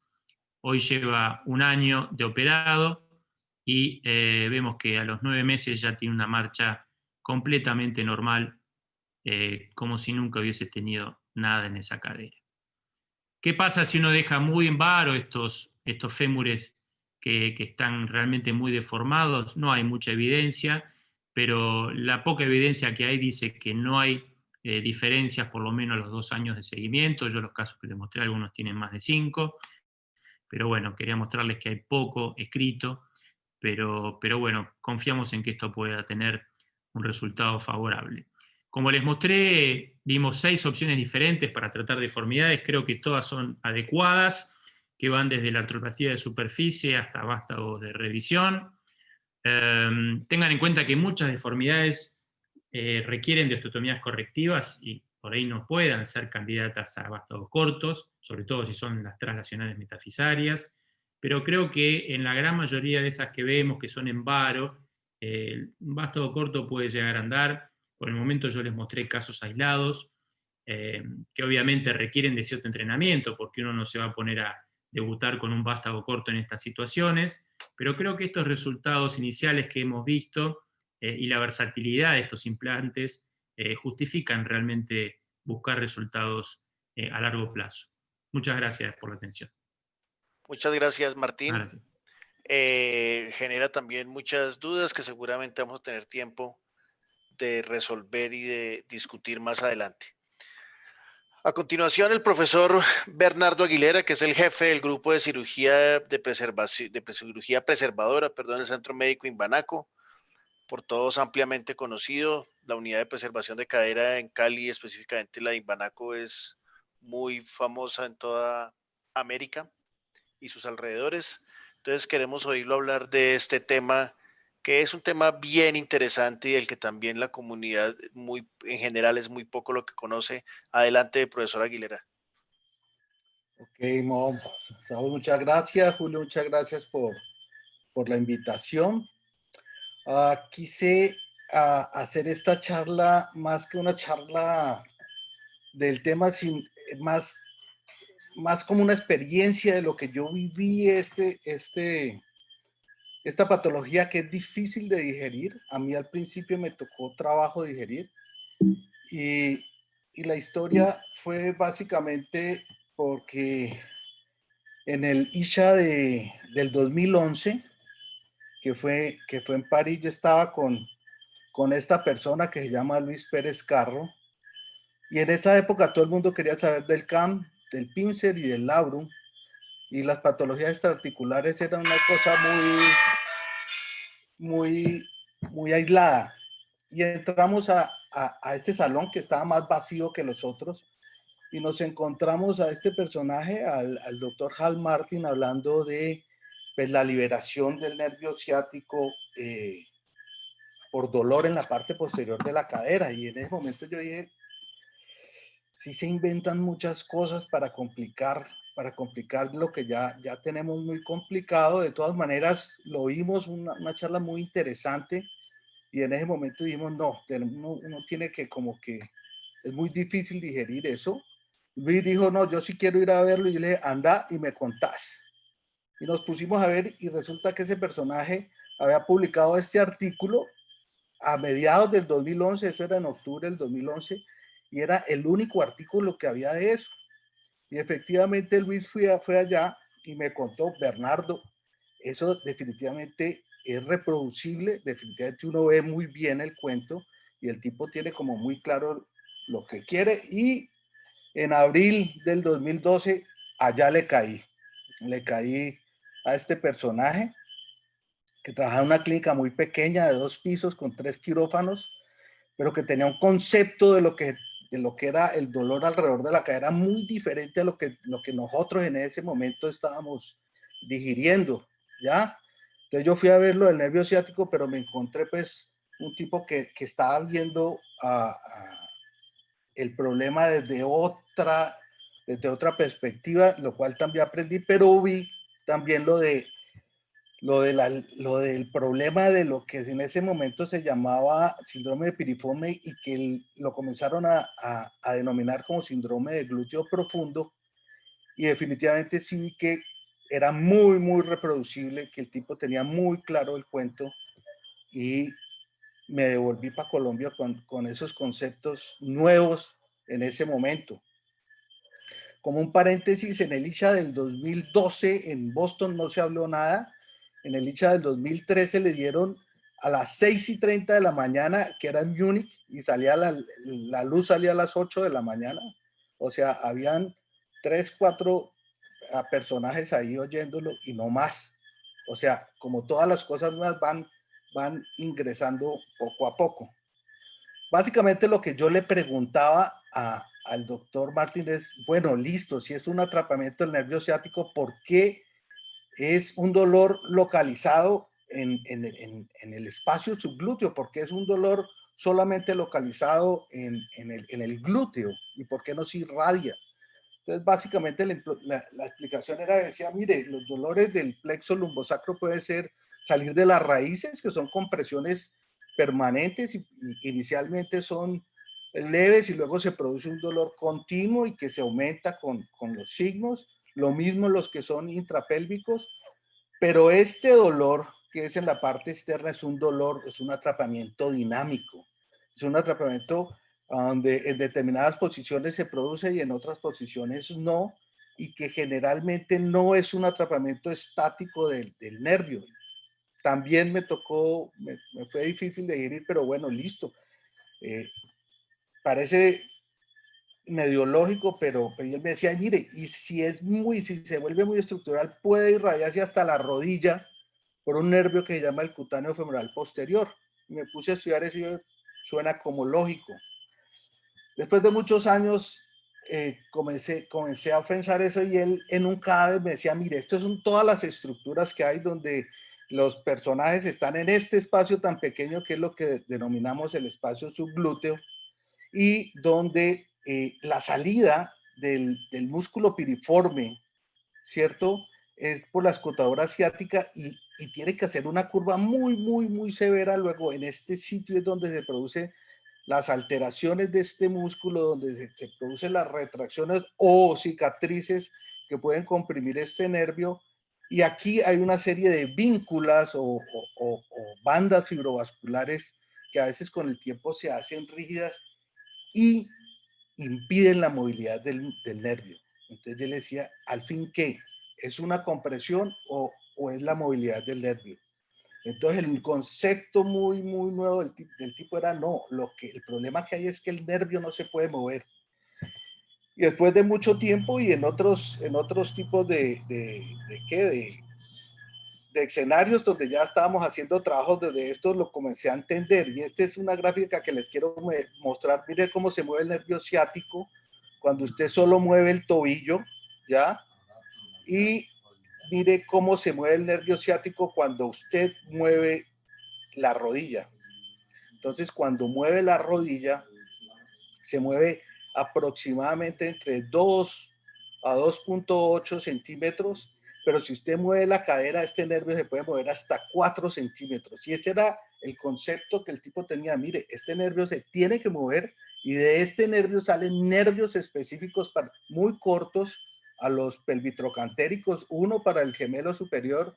Hoy lleva 1 año de operado y vemos que a los 9 meses ya tiene una marcha completamente normal, como si nunca hubiese tenido nada en esa cadera. ¿Qué pasa si uno deja muy en varo estos fémures que están realmente muy deformados? No hay mucha evidencia, pero la poca evidencia que hay dice que no hay diferencias por lo menos a los 2 años de seguimiento. Yo los casos que les mostré, algunos tienen más de 5, pero bueno, quería mostrarles que hay poco escrito, pero bueno, confiamos en que esto pueda tener un resultado favorable. Como les mostré, vimos 6 opciones diferentes para tratar deformidades, creo que todas son adecuadas, que van desde la artropatía de superficie hasta vástagos de revisión. Tengan en cuenta que muchas deformidades requieren de osteotomías correctivas y por ahí no puedan ser candidatas a vástagos cortos, sobre todo si son las translacionales metafisarias, pero creo que en la gran mayoría de esas que vemos que son en varo, un vástago corto puede llegar a andar. Por el momento yo les mostré casos aislados, que obviamente requieren de cierto entrenamiento, porque uno no se va a poner a debutar con un vástago corto en estas situaciones, pero creo que estos resultados iniciales que hemos visto y la versatilidad de estos implantes justifican realmente buscar resultados a largo plazo. Muchas gracias por la atención. Muchas gracias, Martín. Gracias. Genera también muchas dudas que seguramente vamos a tener tiempo de resolver y de discutir más adelante. A continuación, el profesor Bernardo Aguilera, que es el jefe del grupo de cirugía cirugía preservadora, del Centro Médico Imbanaco, por todos ampliamente conocido. La unidad de preservación de cadera en Cali, específicamente la de Imbanaco, es muy famosa en toda América y sus alrededores. Entonces queremos oírlo hablar de este tema, que es un tema bien interesante y del que también la comunidad en general es muy poco lo que conoce. Adelante, profesor Aguilera. Ok, Saúl, muchas gracias. Julio, muchas gracias por la invitación. Quise hacer esta charla más que una charla del tema, más como una experiencia de lo que yo viví, esta patología que es difícil de digerir. A mí al principio me tocó trabajo digerir y la historia fue básicamente porque en el ISHA del 2011, que fue en París, yo estaba con esta persona que se llama Luis Pérez Carro, y en esa época todo el mundo quería saber del CAM, del Pincer y del Labrum, y las patologías extraarticulares eran una cosa muy aislada. Y entramos a este salón que estaba más vacío que los otros, y nos encontramos a este personaje, al doctor Hal Martin, hablando de pues, la liberación del nervio ciático por dolor en la parte posterior de la cadera. Y en ese momento yo dije, sí se inventan muchas cosas para complicar lo que ya tenemos muy complicado. De todas maneras, lo oímos, una charla muy interesante, y en ese momento dijimos, no, uno tiene que como que, es muy difícil digerir eso. Luis dijo, no, yo sí quiero ir a verlo, y yo le dije, anda y me contás. Y nos pusimos a ver, y resulta que ese personaje había publicado este artículo a mediados del 2011, eso era en octubre del 2011, y era el único artículo que había de eso. Y efectivamente Luis fue allá y me contó, Bernardo, eso definitivamente es reproducible, definitivamente uno ve muy bien el cuento y el tipo tiene como muy claro lo que quiere, y en abril del 2012 allá le caí a este personaje que trabajaba en una clínica muy pequeña de 2 pisos con 3 quirófanos, pero que tenía un concepto de lo que era el dolor alrededor de la cadera muy diferente a lo que nosotros en ese momento estábamos digiriendo, ¿ya? Entonces yo fui a ver lo del nervio ciático, pero me encontré pues un tipo que estaba viendo el problema desde otra perspectiva, lo cual también aprendí, pero vi también lo del problema de lo que en ese momento se llamaba síndrome de piriforme y que lo comenzaron a denominar como síndrome de glúteo profundo, y definitivamente sí vi que era muy, muy reproducible, que el tipo tenía muy claro el cuento, y me devolví para Colombia con esos conceptos nuevos en ese momento. Como un paréntesis, en el ICHA del 2012 en Boston no se habló nada. En el ICHA del 2013 le dieron a las 6:30 de la mañana, que era en Múnich, y salía la luz salía a las 8 de la mañana. O sea, habían 3, 4 personajes ahí oyéndolo y no más. O sea, como todas las cosas nuevas van ingresando poco a poco. Básicamente lo que yo le preguntaba al doctor Martínez, bueno, listo, si es un atrapamiento del nervio ciático, ¿por qué es un dolor localizado en el espacio subglúteo? ¿Por qué es un dolor solamente localizado en el glúteo? ¿Y por qué no se irradia? Entonces, básicamente la explicación era, decía, mire, los dolores del plexo lumbosacro puede ser salir de las raíces, que son compresiones permanentes y inicialmente son leves y luego se produce un dolor continuo y que se aumenta con los signos. Lo mismo los que son intrapélvicos, pero este dolor que es en la parte externa es un dolor, es un atrapamiento dinámico, es un atrapamiento donde en determinadas posiciones se produce y en otras posiciones no, y que generalmente no es un atrapamiento estático del nervio. También me tocó, me fue difícil de digerir, pero bueno, listo. Parece medio lógico, pero él me decía, mire, y si se vuelve muy estructural, puede irradiarse hasta la rodilla por un nervio que se llama el cutáneo femoral posterior. Y me puse a estudiar eso y suena como lógico. Después de muchos años comencé a pensar eso, y él en un cadáver me decía, mire, estas son todas las estructuras que hay donde los personajes están en este espacio tan pequeño que es lo que denominamos el espacio subglúteo, y donde la salida del músculo piriforme, ¿cierto? Es por la escotadora ciática y tiene que hacer una curva muy, muy, muy severa. Luego en este sitio es donde se producen las alteraciones de este músculo, donde se producen las retracciones o cicatrices que pueden comprimir este nervio. Y aquí hay una serie de vínculas o bandas fibrovasculares que a veces con el tiempo se hacen rígidas y impiden la movilidad del nervio. Entonces yo le decía, al fin, ¿qué? ¿Es una compresión o es la movilidad del nervio? Entonces el concepto muy, muy nuevo del tipo era, no, el problema que hay es que el nervio no se puede mover. Y después de mucho tiempo y en otros tipos de escenarios donde ya estábamos haciendo trabajos desde esto, lo comencé a entender. Y esta es una gráfica que les quiero mostrar. Mire cómo se mueve el nervio ciático cuando usted solo mueve el tobillo, ¿ya? Y mire cómo se mueve el nervio ciático cuando usted mueve la rodilla. Entonces, cuando mueve la rodilla, se mueve aproximadamente entre 2 a 2.8 centímetros, pero si usted mueve la cadera, este nervio se puede mover hasta 4 centímetros. Y ese era el concepto que el tipo tenía. Mire, este nervio se tiene que mover y de este nervio salen nervios específicos muy cortos a los pelvitrocantéricos, uno para el gemelo superior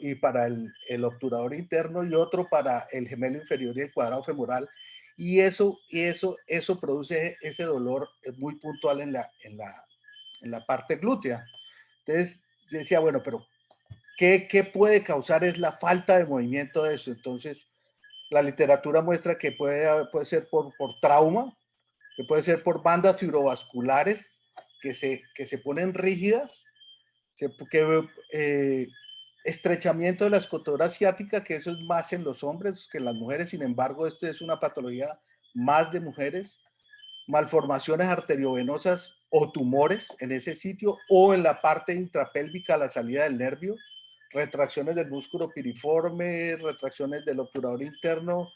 y para el obturador interno y otro para el gemelo inferior y el cuadrado femoral. Y eso produce ese dolor muy puntual en la parte glútea. Entonces yo decía, bueno, pero ¿qué puede causar? Es la falta de movimiento de eso. Entonces, la literatura muestra que puede ser por trauma, que puede ser por bandas fibrovasculares que se ponen rígidas, estrechamiento de la escotora asiática, que eso es más en los hombres que en las mujeres. Sin embargo, esto es una patología más de mujeres. Malformaciones arteriovenosas o tumores en ese sitio o en la parte intrapélvica a la salida del nervio, retracciones del músculo piriforme, retracciones del obturador interno,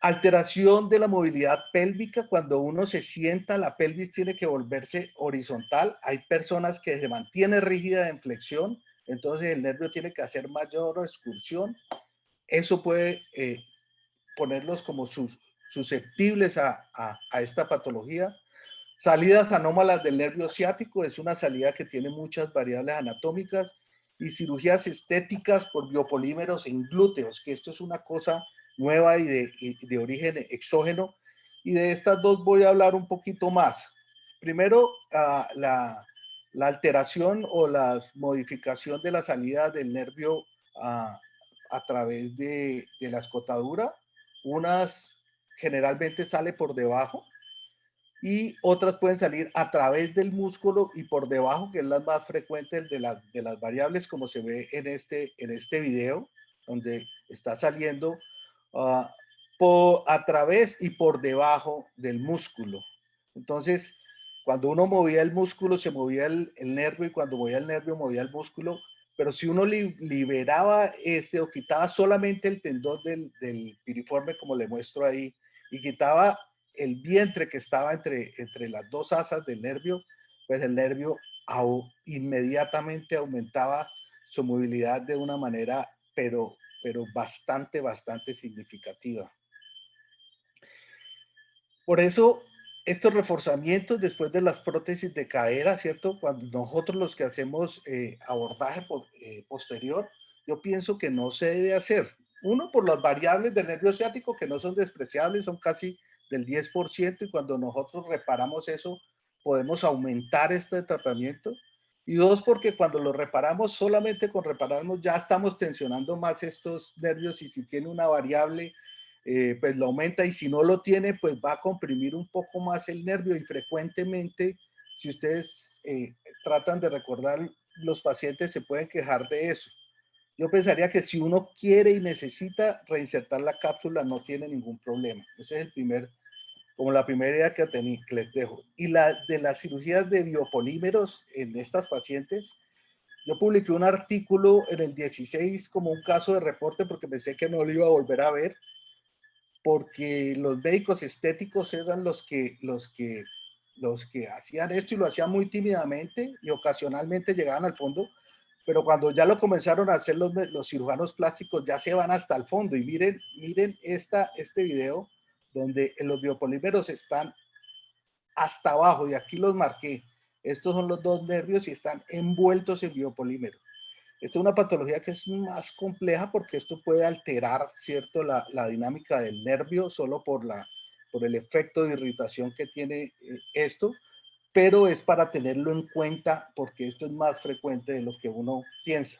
alteración de la movilidad pélvica. Cuando uno se sienta, la pelvis tiene que volverse horizontal. Hay personas que se mantiene rígida en flexión, entonces el nervio tiene que hacer mayor excursión. Eso puede ponerlos como susceptibles a esta patología. Salidas anómalas del nervio ciático, es una salida que tiene muchas variables anatómicas, y cirugías estéticas por biopolímeros en glúteos, que esto es una cosa nueva y de origen exógeno, y de estas dos voy a hablar un poquito más. Primero, la alteración o la modificación de la salida del nervio a través de la escotadura. Unas generalmente sale por debajo y otras pueden salir a través del músculo y por debajo, que es la más frecuente de las variables, como se ve en este video, donde está saliendo a través y por debajo del músculo. Entonces, cuando uno movía el músculo, se movía el nervio, y cuando movía el nervio, movía el músculo. Pero si uno liberaba o quitaba solamente el tendón del piriforme, como le muestro ahí, y quitaba el vientre que estaba entre las dos asas del nervio, pues el nervio inmediatamente aumentaba su movilidad de una manera, pero bastante significativa. Por eso, estos reforzamientos después de las prótesis de cadera, ¿cierto? Cuando nosotros los que hacemos abordaje posterior, yo pienso que no se debe hacer. Uno, por las variables del nervio ciático, que no son despreciables, son casi del 10%, y cuando nosotros reparamos eso, podemos aumentar este tratamiento. Y dos, porque cuando lo reparamos, solamente con repararnos ya estamos tensionando más estos nervios, y si tiene una variable, pues lo aumenta, y si no lo tiene, pues va a comprimir un poco más el nervio. Y frecuentemente, si ustedes tratan de recordar, los pacientes se pueden quejar de eso. Yo pensaría que si uno quiere y necesita reinsertar la cápsula, no tiene ningún problema. Ese es la primera idea que les dejo. Y de las cirugías de biopolímeros en estas pacientes, yo publiqué un artículo en el 16 como un caso de reporte, porque pensé que no lo iba a volver a ver, porque los médicos estéticos eran los que hacían esto, y lo hacían muy tímidamente y ocasionalmente llegaban al fondo, pero cuando ya lo comenzaron a hacer los cirujanos plásticos, ya se van hasta el fondo. Y miren este video donde los biopolímeros están hasta abajo, y aquí los marqué. Estos son los dos nervios y están envueltos en biopolímero. Esta es una patología que es más compleja, porque esto puede alterar, ¿cierto?, la dinámica del nervio solo por el efecto de irritación que tiene esto, pero es para tenerlo en cuenta, porque esto es más frecuente de lo que uno piensa.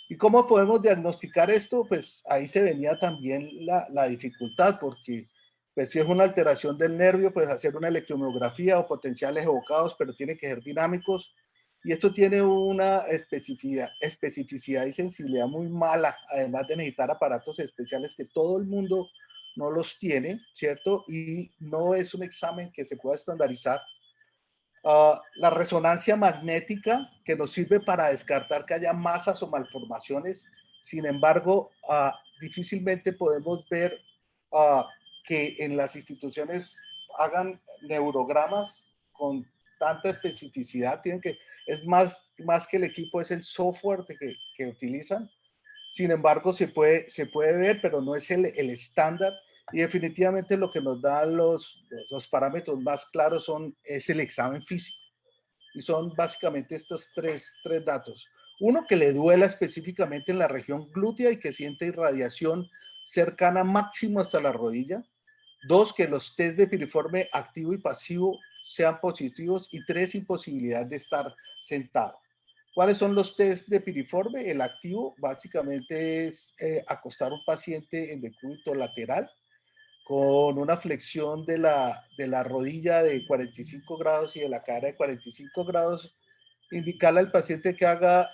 ¿Y cómo podemos diagnosticar esto? Pues ahí se venía también la dificultad, porque pues si es una alteración del nervio, pues hacer una electromiografía o potenciales evocados, pero tiene que ser dinámicos. Y esto tiene una especificidad y sensibilidad muy mala, además de necesitar aparatos especiales que todo el mundo no los tiene, ¿cierto? Y no es un examen que se pueda estandarizar. La resonancia magnética, que nos sirve para descartar que haya masas o malformaciones. Sin embargo, difícilmente podemos ver que en las instituciones hagan neurogramas con tanta especificidad. Es más que el equipo, es el software que utilizan. Sin embargo, se puede ver, pero no es el estándar. Y definitivamente lo que nos da los parámetros más claros es el examen físico. Y son básicamente estos tres datos. Uno, que le duela específicamente en la región glútea y que siente irradiación cercana máximo hasta la rodilla. Dos, que los test de piriforme activo y pasivo sean positivos. Y tres, imposibilidad de estar sentado. ¿Cuáles son los test de piriforme? El activo básicamente es acostar a un paciente en decúbito lateral con una flexión de la rodilla de 45 grados y de la cadera de 45 grados, indicarle al paciente que haga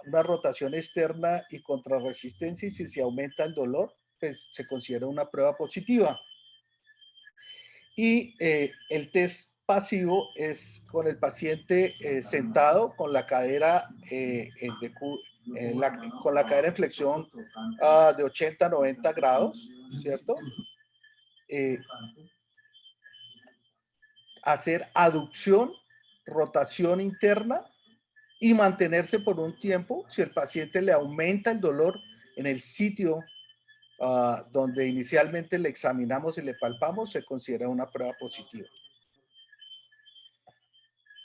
una rotación externa y contrarresistencia, y si se aumenta el dolor, pues se considera una prueba positiva. Y el test pasivo es con el paciente sentado con la cadera con la cadera en flexión de 80 a 90 grados, ¿cierto? Hacer aducción, rotación interna y mantenerse por un tiempo. Si el paciente le aumenta el dolor en el sitio donde inicialmente le examinamos y le palpamos, se considera una prueba positiva.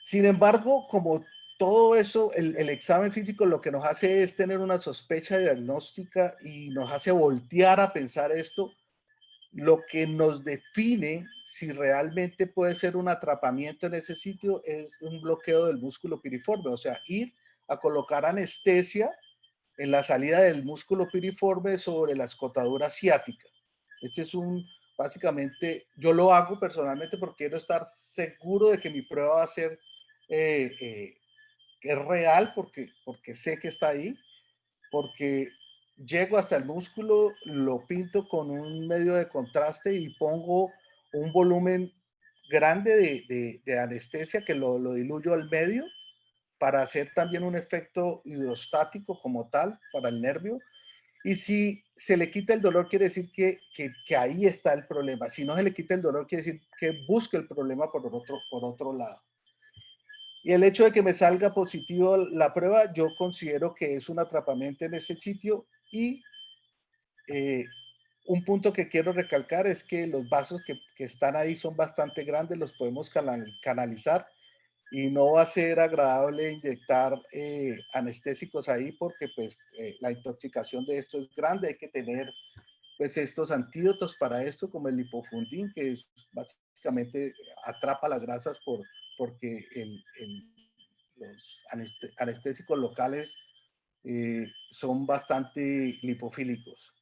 Sin embargo, como todo eso, el examen físico lo que nos hace es tener una sospecha diagnóstica y nos hace voltear a pensar esto. Lo que nos define si realmente puede ser un atrapamiento en ese sitio es un bloqueo del músculo piriforme, o sea, ir a colocar anestesia en la salida del músculo piriforme sobre la escotadura ciática. Este es básicamente, yo lo hago personalmente porque quiero estar seguro de que mi prueba va a ser es real, porque sé que está ahí, porque llego hasta el músculo, lo pinto con un medio de contraste y pongo un volumen grande de anestesia que lo diluyo al medio para hacer también un efecto hidrostático como tal para el nervio. Y si se le quita el dolor, quiere decir que ahí está el problema. Si no se le quita el dolor, quiere decir que busque el problema por otro lado. Y el hecho de que me salga positivo la prueba, yo considero que es un atrapamiento en ese sitio. Y un punto que quiero recalcar es que los vasos que están ahí son bastante grandes, los podemos canalizar y no va a ser agradable inyectar anestésicos ahí porque pues la intoxicación de esto es grande. Hay que tener pues estos antídotos para esto, como el lipofundin, que básicamente atrapa las grasas porque los anestésicos locales son bastante lipofílicos.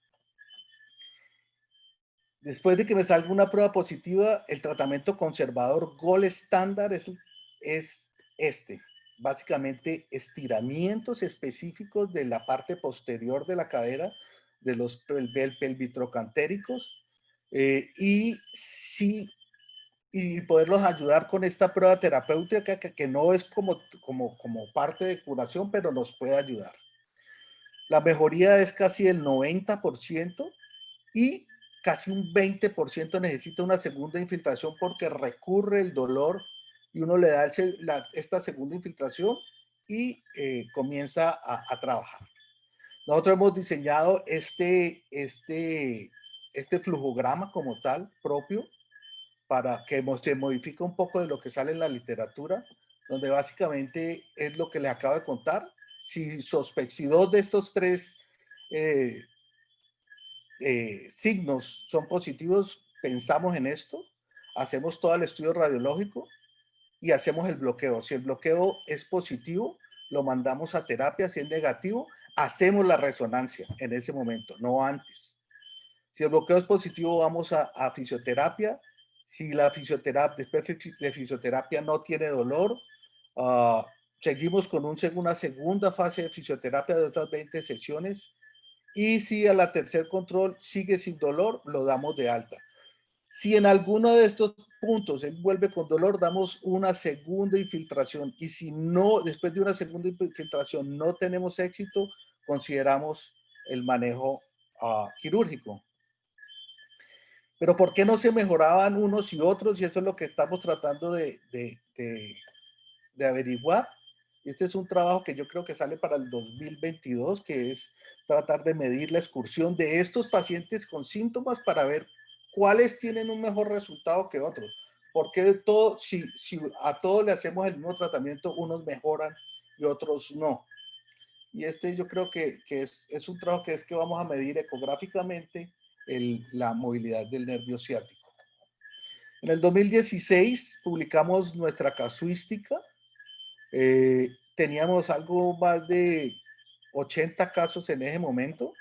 Después de que me salga una prueba positiva, el tratamiento conservador gold estándar es este. Básicamente estiramientos específicos de la parte posterior de la cadera, de los pelvitrocantéricos, y poderlos ayudar con esta prueba terapéutica que no es como parte de curación, pero nos puede ayudar. La mejoría es casi el 90% y casi un 20% necesita una segunda infiltración porque recurre el dolor y uno le da esta segunda infiltración y comienza a trabajar. Nosotros hemos diseñado este flujograma como tal propio para que se modifique un poco de lo que sale en la literatura, donde básicamente es lo que les acabo de contar. Si dos de estos tres signos son positivos, pensamos en esto, hacemos todo el estudio radiológico y hacemos el bloqueo. Si el bloqueo es positivo, lo mandamos a terapia. Si es negativo, hacemos la resonancia en ese momento, no antes. Si el bloqueo es positivo, vamos a fisioterapia. Si la fisioterapia, después de fisioterapia no tiene dolor, seguimos con una segunda fase de fisioterapia de otras 20 sesiones. Y si a la tercer control sigue sin dolor, lo damos de alta. Si en alguno de estos puntos él vuelve con dolor, damos una segunda infiltración. Y si no, después de una segunda infiltración no tenemos éxito, consideramos el manejo quirúrgico. Pero ¿por qué no se mejoraban unos y otros? Y eso es lo que estamos tratando de averiguar. Este es un trabajo que yo creo que sale para el 2022, que es tratar de medir la excursión de estos pacientes con síntomas para ver cuáles tienen un mejor resultado que otros. Porque si a todos le hacemos el mismo tratamiento, unos mejoran y otros no. Y yo creo que es un trabajo que vamos a medir ecográficamente la movilidad del nervio ciático. En el 2016 publicamos nuestra casuística. teníamos algo más de 80 casos en ese momento,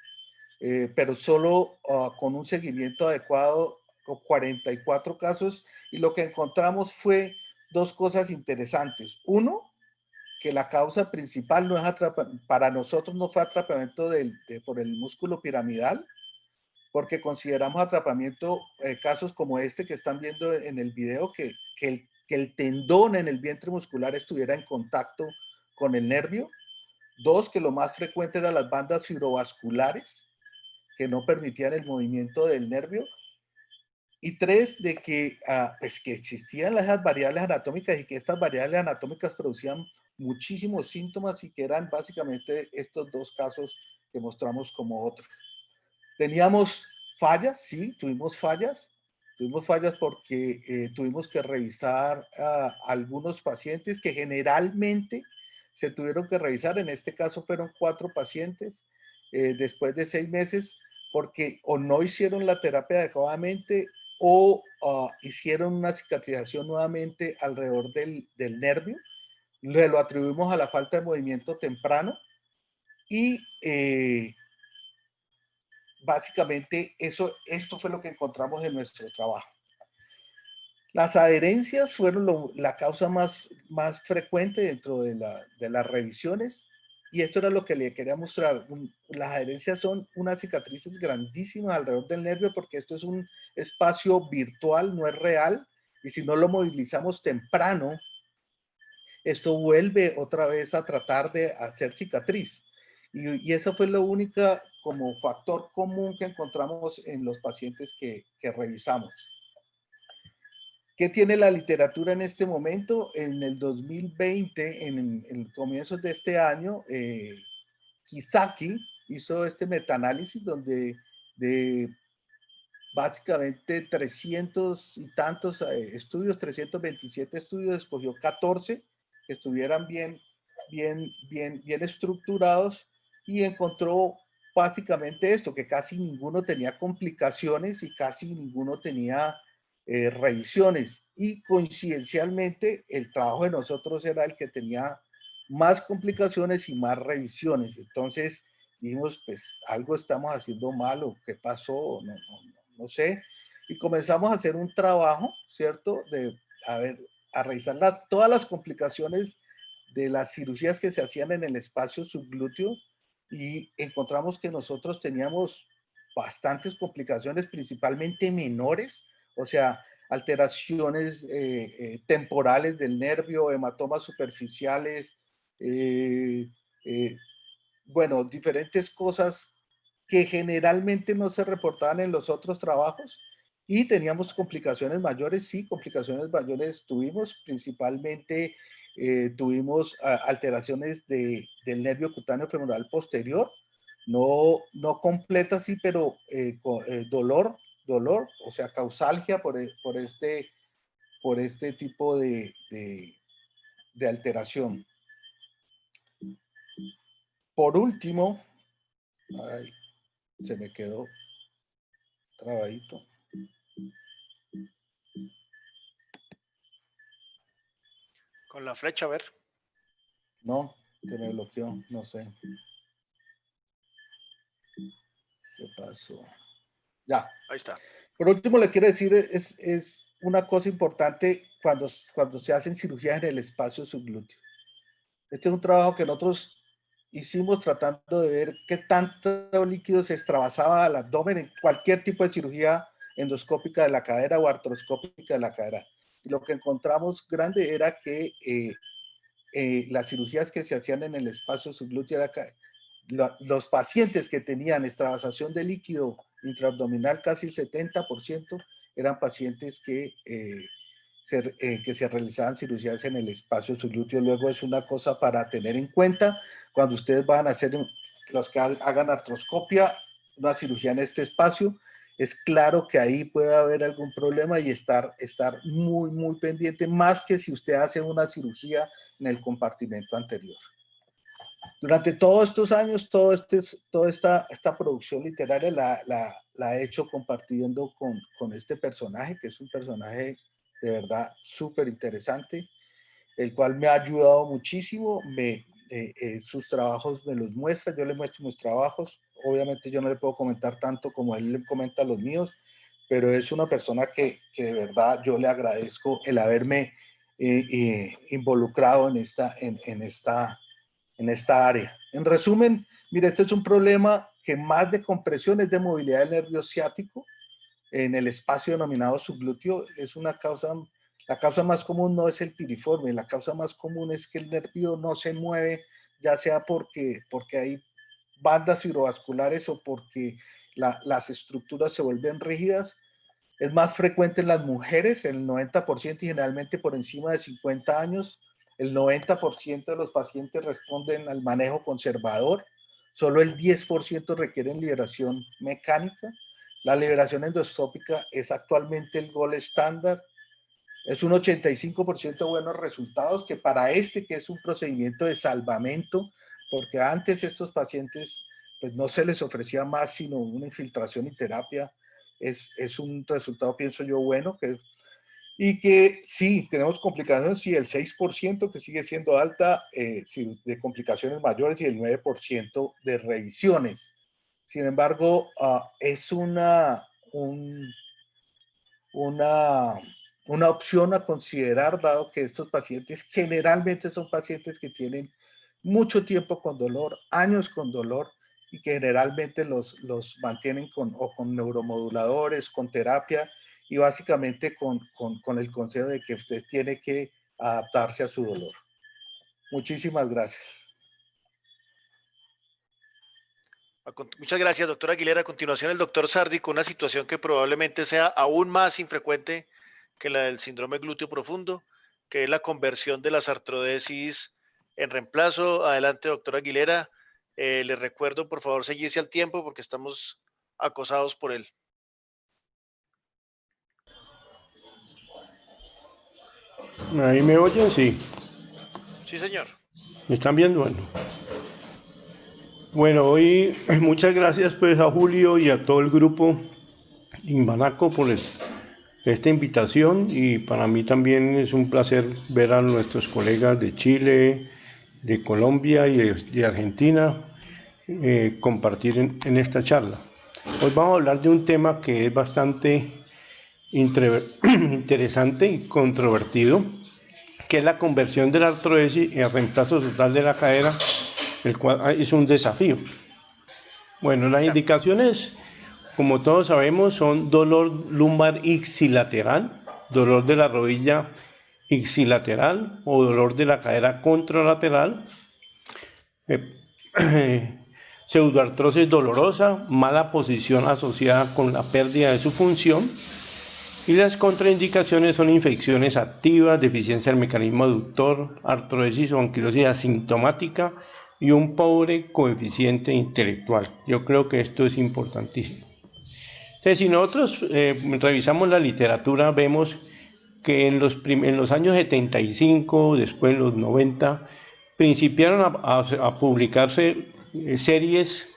pero solo con un seguimiento adecuado, con 44 casos, y lo que encontramos fue dos cosas interesantes. Uno, que la causa principal no es para nosotros no fue atrapamiento por el músculo piramidal, porque consideramos atrapamiento, casos como este que están viendo en el video, que el tendón en el vientre muscular estuviera en contacto con el nervio. Dos, que lo más frecuente eran las bandas fibrovasculares, que no permitían el movimiento del nervio. Y tres, de que, pues que existían esas variables anatómicas y que estas variables anatómicas producían muchísimos síntomas y que eran básicamente estos dos casos que mostramos como otros. Teníamos fallas, sí, tuvimos fallas. Tuvimos fallas porque tuvimos que revisar a algunos pacientes que generalmente se tuvieron que revisar. En este caso fueron 4 pacientes después de 6 meses porque o no hicieron la terapia adecuadamente o hicieron una cicatrización nuevamente alrededor del nervio. Le lo atribuimos a la falta de movimiento temprano y básicamente esto fue lo que encontramos en nuestro trabajo. Las adherencias fueron la causa más frecuente dentro de las revisiones y esto era lo que le quería mostrar. Las adherencias son unas cicatrices grandísimas alrededor del nervio porque esto es un espacio virtual, no es real, y si no lo movilizamos temprano, esto vuelve otra vez a tratar de hacer cicatriz. Y eso fue lo único como factor común que encontramos en los pacientes que revisamos. ¿Qué tiene la literatura en este momento? En el 2020, en comienzos de este año, Kisaki hizo este metaanálisis donde de básicamente 300 y tantos estudios, 327 estudios, escogió 14 que estuvieran bien estructurados y encontró básicamente esto, que casi ninguno tenía complicaciones y casi ninguno tenía revisiones. Y coincidencialmente el trabajo de nosotros era el que tenía más complicaciones y más revisiones. Entonces dijimos, pues algo estamos haciendo mal o qué pasó, no sé. Y comenzamos a hacer un trabajo, ¿cierto? A revisar todas las complicaciones de las cirugías que se hacían en el espacio subglúteo y encontramos que nosotros teníamos bastantes complicaciones, principalmente menores, o sea, alteraciones temporales del nervio, hematomas superficiales, bueno, diferentes cosas que generalmente no se reportaban en los otros trabajos y teníamos complicaciones mayores, sí, complicaciones mayores tuvimos, principalmente tuvimos alteraciones del nervio cutáneo femoral posterior, no completa, sí, pero dolor, o sea, causalgia por este tipo de alteración. Por último, ay, se me quedó trabadito. Con la flecha, a ver. No, que me bloqueó, no sé. ¿Qué pasó? Ya. Ahí está. Por último, le quiero decir, es una cosa importante cuando se hacen cirugías en el espacio subglúteo. Este es un trabajo que nosotros hicimos tratando de ver qué tanto líquido se extravasaba al abdomen en cualquier tipo de cirugía endoscópica de la cadera o artroscópica de la cadera. Y lo que encontramos grande era que las cirugías que se hacían en el espacio subglúteo, los pacientes que tenían extravasación de líquido intraabdominal, casi el 70%, eran pacientes que se realizaban cirugías en el espacio subglúteo. Luego es una cosa para tener en cuenta cuando ustedes van a hacer, los que hagan artroscopia, una cirugía en este espacio. Es claro que ahí puede haber algún problema y estar muy pendiente, más que si usted hace una cirugía en el compartimento anterior. Durante todos estos años, toda esta producción literaria la he hecho compartiendo con este personaje, que es un personaje de verdad súper interesante, el cual me ha ayudado muchísimo, sus trabajos me los muestra, yo le muestro mis trabajos. Obviamente yo no le puedo comentar tanto como él le comenta los míos, pero es una persona que de verdad yo le agradezco el haberme involucrado en esta área. En resumen, mire, este es un problema que más de compresión es de movilidad del nervio ciático en el espacio denominado subglúteo. Es una causa, la causa más común no es el piriforme, la causa más común es que el nervio no se mueve, ya sea porque hay bandas fibrovasculares o porque las estructuras se vuelven rígidas. Es más frecuente en las mujeres, el 90% y generalmente por encima de 50 años. El 90% de los pacientes responden al manejo conservador. Solo el 10% requieren liberación mecánica. La liberación endoscópica es actualmente el gold estándar. Es un 85% buenos resultados, que para que es un procedimiento de salvamento, porque antes estos pacientes pues no se les ofrecía más sino una infiltración y terapia. Es un resultado, pienso yo, bueno, y que sí, tenemos complicaciones, sí, el 6% que sigue siendo alta, sí, de complicaciones mayores, y el 9% de revisiones. Sin embargo, es una opción a considerar, dado que estos pacientes generalmente son pacientes que tienen mucho tiempo con dolor, años con dolor, y que generalmente los mantienen con neuromoduladores, con terapia, y básicamente con el consejo de que usted tiene que adaptarse a su dolor. Muchísimas gracias. Muchas gracias, doctor Aguilera. A continuación, el doctor Sardi, con una situación que probablemente sea aún más infrecuente que la del síndrome glúteo profundo, que es la conversión de las artrodesis en reemplazo. Adelante, doctor Aguilera. Le recuerdo, por favor, seguirse al tiempo porque estamos acosados por él. ¿Ahí me oyen? Sí. Sí, señor. ¿Me están viendo? Bueno, hoy muchas gracias pues a Julio y a todo el grupo Inbanaco por esta invitación, y para mí también es un placer ver a nuestros colegas de Chile, de Colombia y de Argentina compartir en esta charla. Hoy vamos a hablar de un tema que es bastante interesante y controvertido, que es la conversión de la artrodesis en reemplazo total de la cadera, el cual es un desafío. Bueno, las indicaciones, como todos sabemos, son dolor lumbar ixilateral, dolor de la rodilla ixilateral o dolor de la cadera contralateral, pseudoartrosis dolorosa, mala posición asociada con la pérdida de su función, y las contraindicaciones son infecciones activas, deficiencia del mecanismo aductor, artrodesis o anquilosis asintomática y un pobre coeficiente intelectual. Yo creo que esto es importantísimo. Entonces, si nosotros revisamos la literatura, vemos que en los años 75, después en los 90, principiaron a publicarse series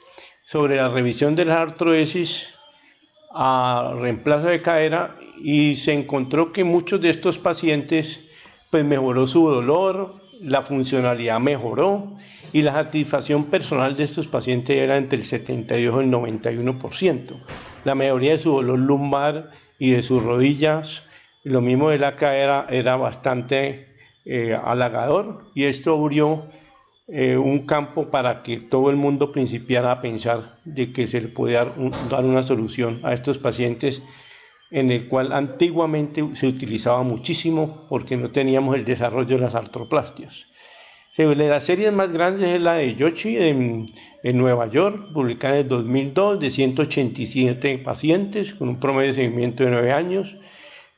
sobre la revisión de las artrodesis a reemplazo de cadera, y se encontró que muchos de estos pacientes pues mejoró su dolor, la funcionalidad mejoró, y la satisfacción personal de estos pacientes era entre el 72 y el 91%. La mayoría de su dolor lumbar y de sus rodillas, lo mismo de la cadera, era bastante halagador, y esto abrió un campo para que todo el mundo principiara a pensar de que se le podía dar una solución a estos pacientes, en el cual antiguamente se utilizaba muchísimo porque no teníamos el desarrollo de las artroplastias. Las series más grandes es la de Yoshi en Nueva York, publicada en el 2002, de 187 pacientes con un promedio de seguimiento de 9 años,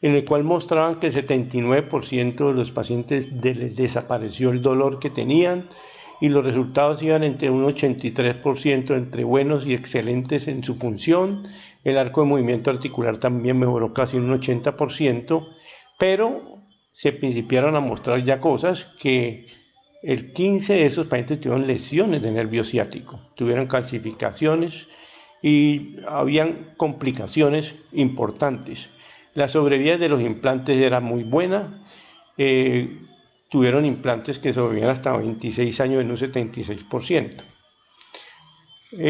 en el cual mostraban que el 79% de los pacientes les desapareció el dolor que tenían, y los resultados iban entre un 83% entre buenos y excelentes en su función. El arco de movimiento articular también mejoró casi un 80%, pero se principiaron a mostrar ya cosas, que el 15 de esos pacientes tuvieron lesiones de nervio ciático, tuvieron calcificaciones y habían complicaciones importantes. La sobrevida de los implantes era muy buena. tuvieron implantes que sobrevivían hasta 26 años en un 76%.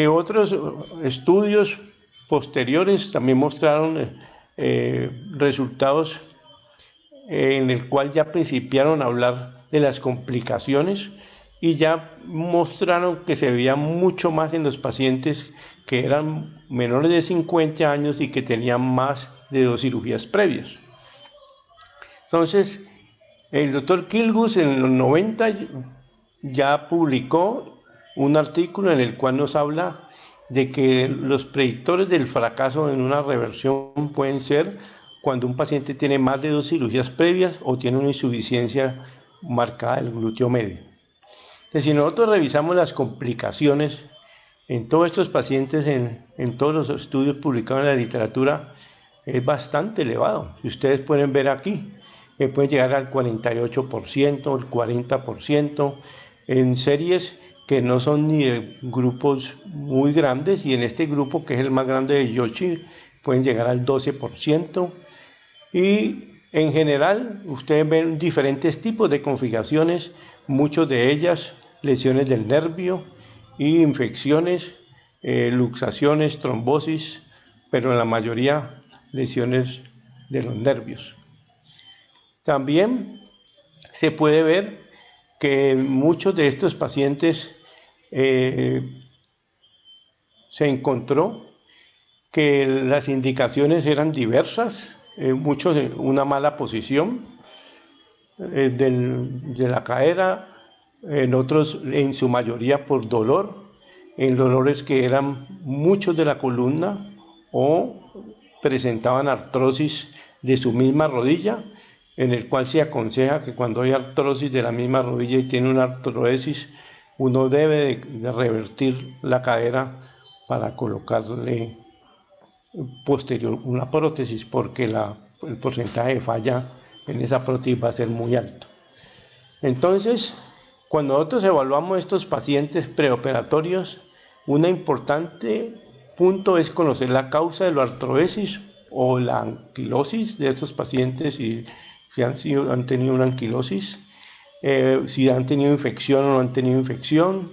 Otros estudios posteriores también mostraron resultados en el cual ya principiaron a hablar de las complicaciones y ya mostraron que se veía mucho más en los pacientes que eran menores de 50 años y que tenían más de 2 cirugías previas. Entonces, el doctor Kilgus en los 90 ya publicó un artículo en el cual nos habla de que los predictores del fracaso en una reversión pueden ser cuando un paciente tiene más de 2 cirugías previas o tiene una insuficiencia marcada del glúteo medio. Entonces, si nosotros revisamos las complicaciones en todos estos pacientes, en todos los estudios publicados en la literatura, es bastante elevado. Si ustedes pueden ver aquí, puede llegar al 48%, el 40%, en series que no son ni de grupos muy grandes, y en este grupo, que es el más grande de Yoshi, pueden llegar al 12%. Y en general, ustedes ven diferentes tipos de complicaciones, muchas de ellas lesiones del nervio y infecciones, luxaciones, trombosis, pero en la mayoría lesiones de los nervios. También se puede ver que muchos de estos pacientes se encontró que las indicaciones eran diversas, muchos de una mala posición de la cadera, en otros en su mayoría por dolor, en dolores que eran muchos de la columna o presentaban artrosis de su misma rodilla, en el cual se aconseja que cuando hay artrosis de la misma rodilla y tiene una artrodesis, uno debe de revertir la cadera para colocarle posterior una prótesis, porque el porcentaje de falla en esa prótesis va a ser muy alto. Entonces, cuando nosotros evaluamos estos pacientes preoperatorios, un importante punto es conocer la causa de la artrodesis o la anquilosis de estos pacientes, y si han tenido una anquilosis, si han tenido infección o no han tenido infección,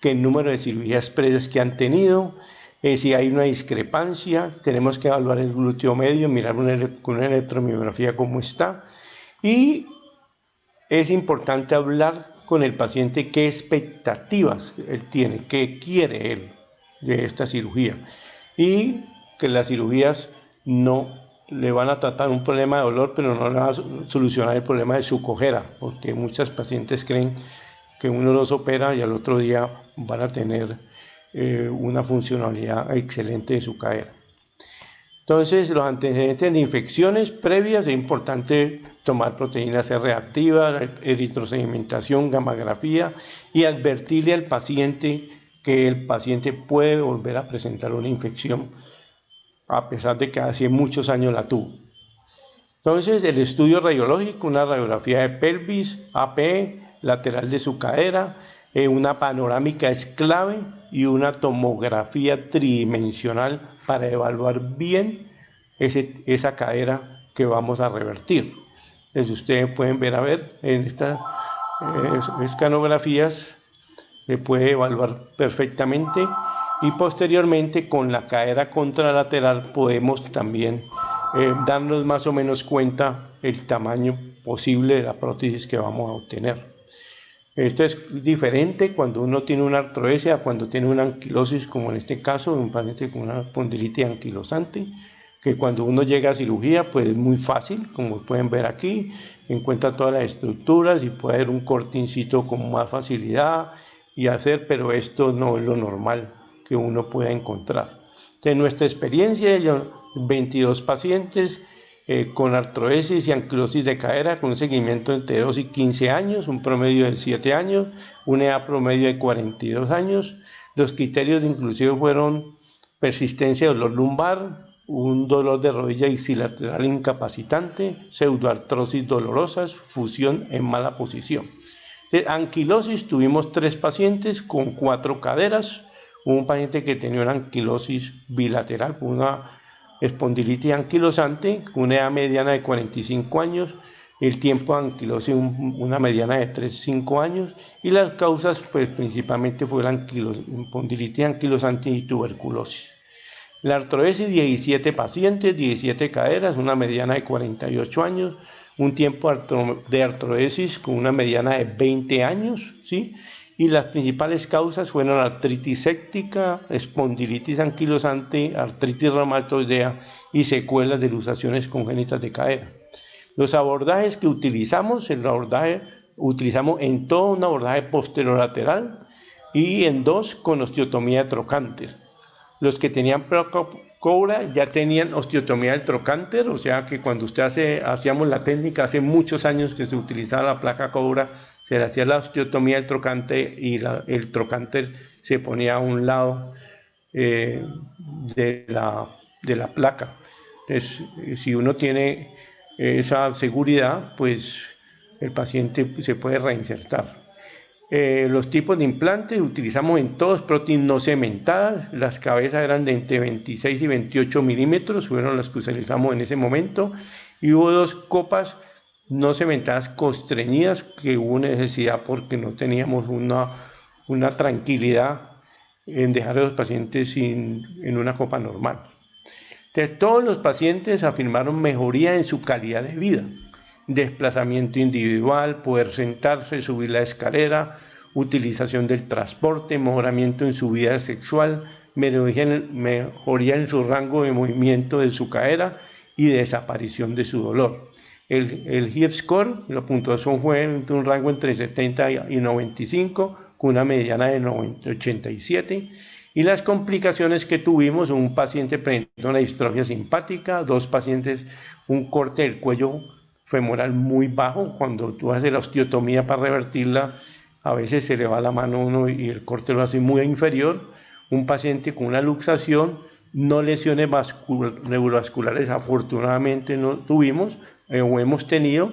qué número de cirugías previas que han tenido, si hay una discrepancia, tenemos que evaluar el glúteo medio, mirar con una electromiografía cómo está, y es importante hablar con el paciente qué expectativas él tiene, qué quiere él de esta cirugía, y que las cirugías no le van a tratar un problema de dolor, pero no le van a solucionar el problema de su cojera, porque muchos pacientes creen que uno los opera y al otro día van a tener una funcionalidad excelente de su cadera. Entonces, los antecedentes de infecciones previas, es importante tomar proteína C reactiva, eritrosedimentación, gammagrafía, y advertirle al paciente que el paciente puede volver a presentar una infección a pesar de que hace muchos años la tuvo. Entonces, el estudio radiológico, una radiografía de pelvis, AP, lateral de su cadera, una panorámica es clave, y una tomografía tridimensional para evaluar bien esa cadera que vamos a revertir. Entonces, ustedes pueden ver en estas escanografías, se puede evaluar perfectamente, y posteriormente con la cadera contralateral podemos también darnos más o menos cuenta el tamaño posible de la prótesis que vamos a obtener. Esto es diferente cuando uno tiene una artrodesis a cuando tiene una anquilosis, como en este caso, un paciente con una espondilitis anquilosante, que cuando uno llega a cirugía, pues es muy fácil, como pueden ver aquí, encuentra todas las estructuras y puede haber un corte in situ con más facilidad y hacer, pero esto no es lo normal que uno pueda encontrar. De nuestra experiencia, 22 pacientes con artrodesis y anquilosis de cadera, con un seguimiento entre 2 y 15 años, un promedio de 7 años, una edad promedio de 42 años. Los criterios de inclusión fueron persistencia de dolor lumbar, un dolor de rodilla ipsilateral incapacitante, pseudoartrosis dolorosas, fusión en mala posición. De anquilosis tuvimos 3 pacientes con 4 caderas, un paciente que tenía una anquilosis bilateral, una espondilitis anquilosante, con una edad mediana de 45 años, el tiempo de anquilosis una mediana de 3-5 años, y las causas pues principalmente fue la espondilitis anquilosante y tuberculosis. La artrodesis, 17 pacientes, 17 caderas, una mediana de 48 años, un tiempo de artrodesis con una mediana de 20 años, ¿sí? Y las principales causas fueron artritis séptica, espondilitis anquilosante, artritis reumatoidea y secuelas de luxaciones congénitas de cadera. Los abordajes que utilizamos, utilizamos en todo un abordaje posterolateral y en 2 con osteotomía de trocánter. Los que tenían placa cobra ya tenían osteotomía del trocánter, o sea que cuando hacíamos la técnica, hace muchos años que se utilizaba la placa cobra, se le hacía la osteotomía del trocánter y el trocánter se ponía a un lado de la placa. Entonces, si uno tiene esa seguridad, pues el paciente se puede reinsertar. Los tipos de implantes utilizamos en todos prótesis no cementadas. Las cabezas eran de entre 26 y 28 milímetros, fueron las que utilizamos en ese momento, y hubo 2 copas no cementadas constreñidas, que hubo necesidad porque no teníamos una tranquilidad en dejar a los pacientes en una copa normal. Entonces, todos los pacientes afirmaron mejoría en su calidad de vida: desplazamiento individual, poder sentarse, subir la escalera, utilización del transporte, mejoramiento en su vida sexual, mejoría en su rango de movimiento de su cadera y desaparición de su dolor. El HIF score, la puntuación fue en un rango entre 70 y 95, con una mediana de 87. Y las complicaciones que tuvimos: un paciente presentó una distrofia simpática, 2 pacientes un corte del cuello femoral muy bajo. Cuando tú haces la osteotomía para revertirla, a veces se le va la mano a uno y el corte lo hace muy inferior. Un paciente con una luxación, no lesiones neurovasculares afortunadamente no tuvimos o hemos tenido.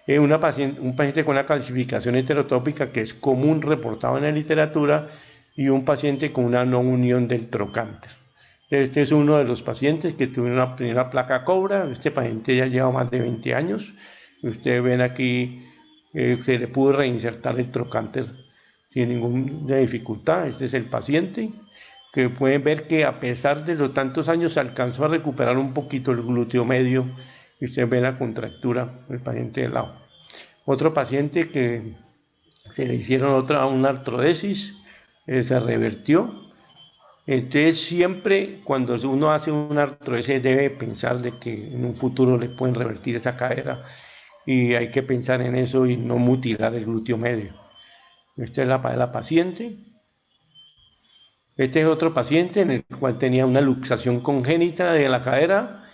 Un paciente con una calcificación heterotópica, que es común, reportado en la literatura, y un paciente con una no unión del trocánter. Este es uno de los pacientes que tuvo una primera placa cobra. Este paciente ya lleva más de 20 años. Ustedes ven aquí se le pudo reinsertar el trocánter sin ninguna dificultad. Este es el paciente, que pueden ver que a pesar de los tantos años se alcanzó a recuperar un poquito el glúteo medio, y ustedes ven la contractura del paciente de lado. Otro paciente que se le hicieron una artrodesis, se revertió. Entonces, siempre cuando uno hace una artrodesis debe pensar de que en un futuro le pueden revertir esa cadera, y hay que pensar en eso y no mutilar el glúteo medio. Esta es la paciente. Este es otro paciente en el cual tenía una luxación congénita de la cadera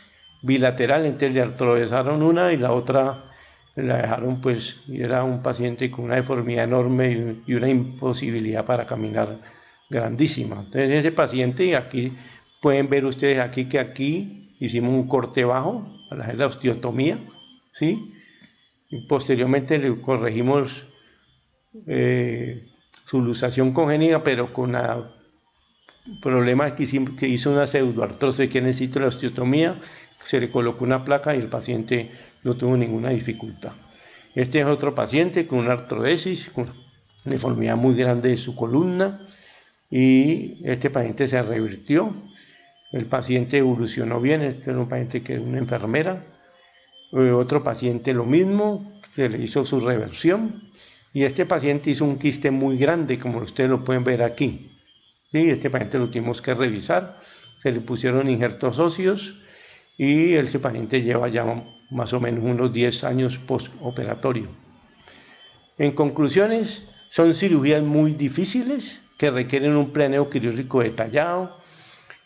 bilateral, entonces le artrodesaron una y la otra la dejaron, pues, y era un paciente con una deformidad enorme y una imposibilidad para caminar grandísima. Entonces, ese paciente, aquí pueden ver ustedes aquí que aquí hicimos un corte bajo para hacer la osteotomía, ¿sí? Y posteriormente le corregimos su luxación congénita, pero con el problema que hizo una pseudoartrosis, que necesita la osteotomía. Se le colocó una placa y el paciente no tuvo ninguna dificultad. Este es otro paciente con una artrodesis, con una deformidad muy grande de su columna, y este paciente se revirtió. El paciente evolucionó bien. Este es un paciente que es una enfermera. Otro paciente lo mismo, se le hizo su reversión, y este paciente hizo un quiste muy grande, como ustedes lo pueden ver aquí. ¿Sí? Este paciente lo tuvimos que revisar, se le pusieron injertos óseos, y este paciente lleva ya más o menos unos 10 años postoperatorio. En conclusiones, son cirugías muy difíciles que requieren un planeo quirúrgico detallado.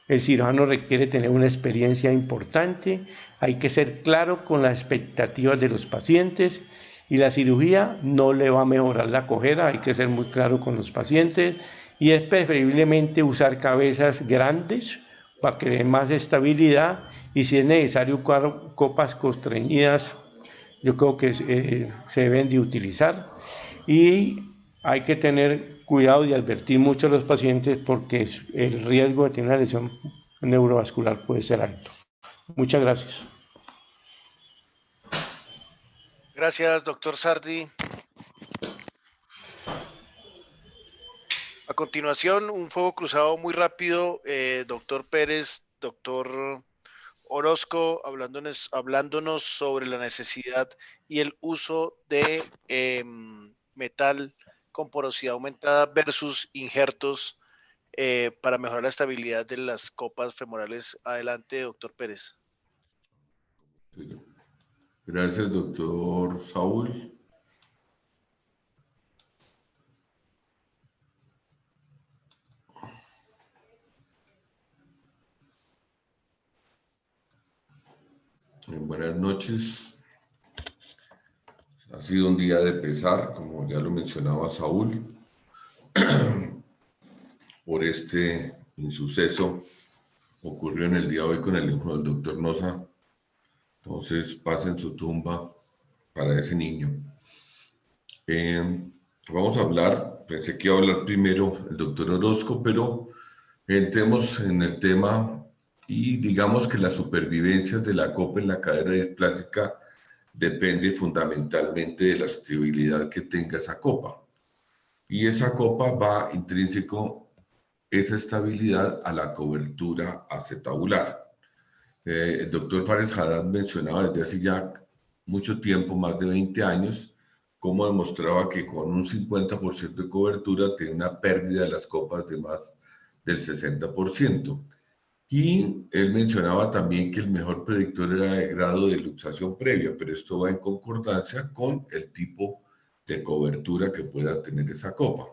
El cirujano requiere tener una experiencia importante, hay que ser claro con las expectativas de los pacientes, y la cirugía no le va a mejorar la cojera, hay que ser muy claro con los pacientes, y es preferiblemente usar cabezas grandes para que den más estabilidad, y si es necesario copas constreñidas, yo creo que se deben de utilizar, y hay que tener cuidado y advertir mucho a los pacientes porque el riesgo de tener una lesión neurovascular puede ser alto. Muchas gracias. Gracias, doctor Sardi. A continuación, un fuego cruzado muy rápido, doctor Pérez, doctor Orozco, hablándonos sobre la necesidad y el uso de metal con porosidad aumentada versus injertos para mejorar la estabilidad de las copas femorales. Adelante, doctor Pérez. Gracias, doctor Saúl. Buenas noches. Ha sido un día de pesar, como ya lo mencionaba Saúl, por este insuceso ocurrió en el día de hoy con el hijo del doctor Noza. Entonces, pasen su tumba para ese niño. Vamos a hablar, pensé que iba a hablar primero el doctor Orozco, pero entremos en el tema y digamos que la supervivencia de la copa en la cadera displástica depende fundamentalmente de la estabilidad que tenga esa copa. Y esa copa va intrínseco, esa estabilidad, a la cobertura acetabular. El doctor Fares Haddad mencionaba desde hace ya mucho tiempo, más de 20 años, cómo demostraba que con un 50% de cobertura tiene una pérdida de las copas de más del 60%. Y él mencionaba también que el mejor predictor era el grado de luxación previa, pero esto va en concordancia con el tipo de cobertura que pueda tener esa copa.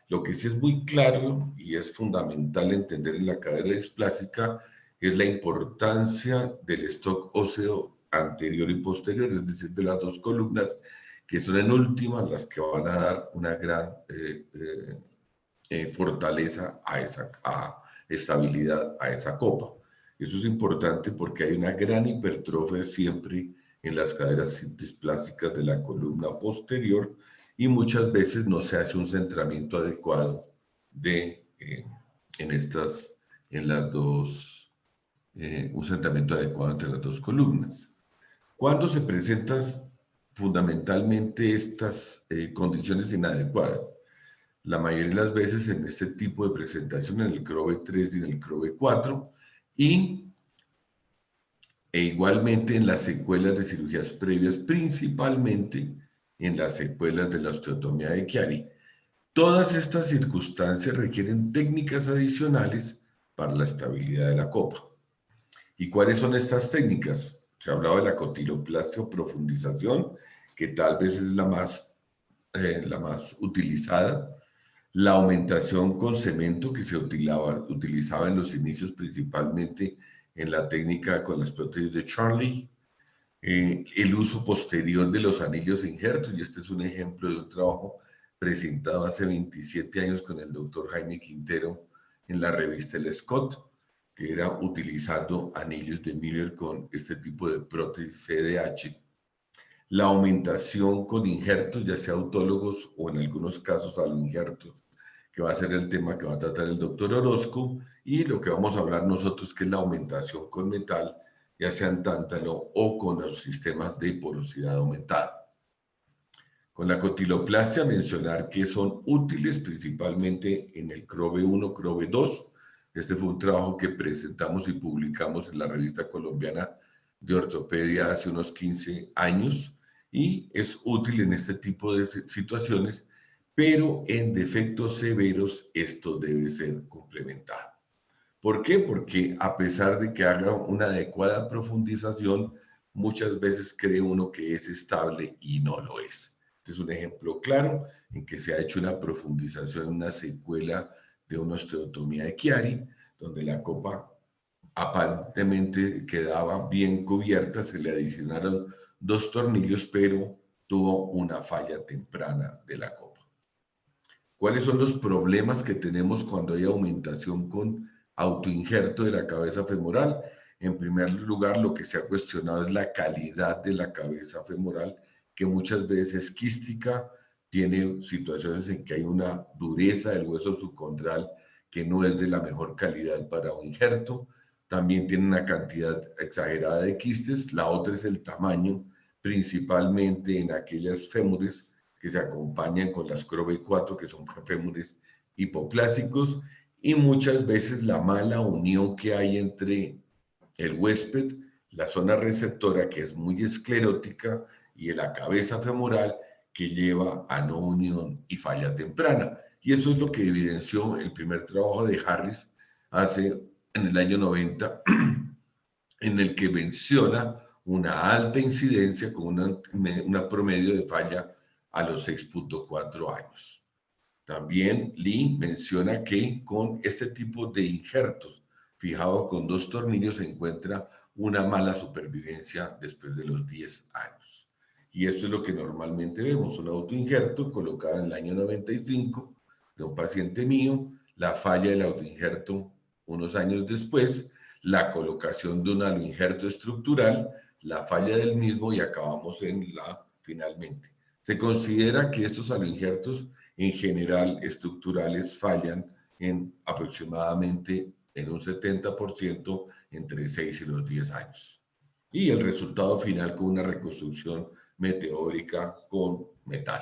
Lo que sí es muy claro y es fundamental entender en la cadera displástica es la importancia del stock óseo anterior y posterior, es decir, de las dos columnas, que son en últimas las que van a dar una gran fortaleza a esa estabilidad a esa copa. Eso es importante porque hay una gran hipertrofia siempre en las caderas displásticas de la columna posterior y muchas veces no se hace un centramiento adecuado un centramiento adecuado entre las dos columnas. ¿Cuándo se presentan fundamentalmente estas condiciones inadecuadas? La mayoría de las veces en este tipo de presentación, en el CROBE 3 y en el CROBE 4, e igualmente en las secuelas de cirugías previas, principalmente en las secuelas de la osteotomía de Chiari. Todas estas circunstancias requieren técnicas adicionales para la estabilidad de la copa. ¿Y cuáles son estas técnicas? Se hablaba de la cotiloplastia o profundización, que tal vez es la más utilizada. La aumentación con cemento, que se utilizaba en los inicios principalmente en la técnica con las prótesis de Charlie. El uso posterior de los anillos de injertos, y este es un ejemplo de un trabajo presentado hace 27 años con el doctor Jaime Quintero en la revista El Scott, que era utilizando anillos de Miller con este tipo de prótesis CDH. La aumentación con injertos, ya sea autólogos o en algunos casos aloinjertos, que va a ser el tema que va a tratar el doctor Orozco, y lo que vamos a hablar nosotros, que es la aumentación con metal, ya sea en tántalo o con los sistemas de porosidad aumentada. Con la cotiloplastia, mencionar que son útiles principalmente en el CROBE 1, CROBE 2. Este fue un trabajo que presentamos y publicamos en la Revista Colombiana de Ortopedia hace unos 15 años y es útil en este tipo de situaciones, pero en defectos severos esto debe ser complementado. ¿Por qué? Porque a pesar de que haga una adecuada profundización, muchas veces cree uno que es estable y no lo es. Este es un ejemplo claro en que se ha hecho una profundización en una secuela de una osteotomía de Chiari, donde la copa aparentemente quedaba bien cubierta, se le adicionaron 2 tornillos, pero tuvo una falla temprana de la copa. ¿Cuáles son los problemas que tenemos cuando hay aumentación con autoinjerto de la cabeza femoral? En primer lugar, lo que se ha cuestionado es la calidad de la cabeza femoral, que muchas veces es quística, tiene situaciones en que hay una dureza del hueso subcondral que no es de la mejor calidad para un injerto. También tiene una cantidad exagerada de quistes. La otra es el tamaño principalmente en aquellas fémures que se acompañan con las CRO-B4, que son fémures hipoplásicos, y muchas veces la mala unión que hay entre el huésped, la zona receptora, que es muy esclerótica, y la cabeza femoral, que lleva a no unión y falla temprana. Y eso es lo que evidenció el primer trabajo de Harris en el año 90, en el que menciona una alta incidencia con una promedio de falla a los 6.4 años. También Lee menciona que con este tipo de injertos fijados con 2 tornillos se encuentra una mala supervivencia después de los 10 años. Y esto es lo que normalmente vemos, un autoinjerto colocado en el año 95 de un paciente mío, la falla del autoinjerto unos años después, la colocación de un aloinjerto estructural, la falla del mismo y acabamos en la finalmente. Se considera que estos aloinjertos en general estructurales fallan en aproximadamente en un 70% entre 6 y los 10 años. Y el resultado final con una reconstrucción meteórica con metal.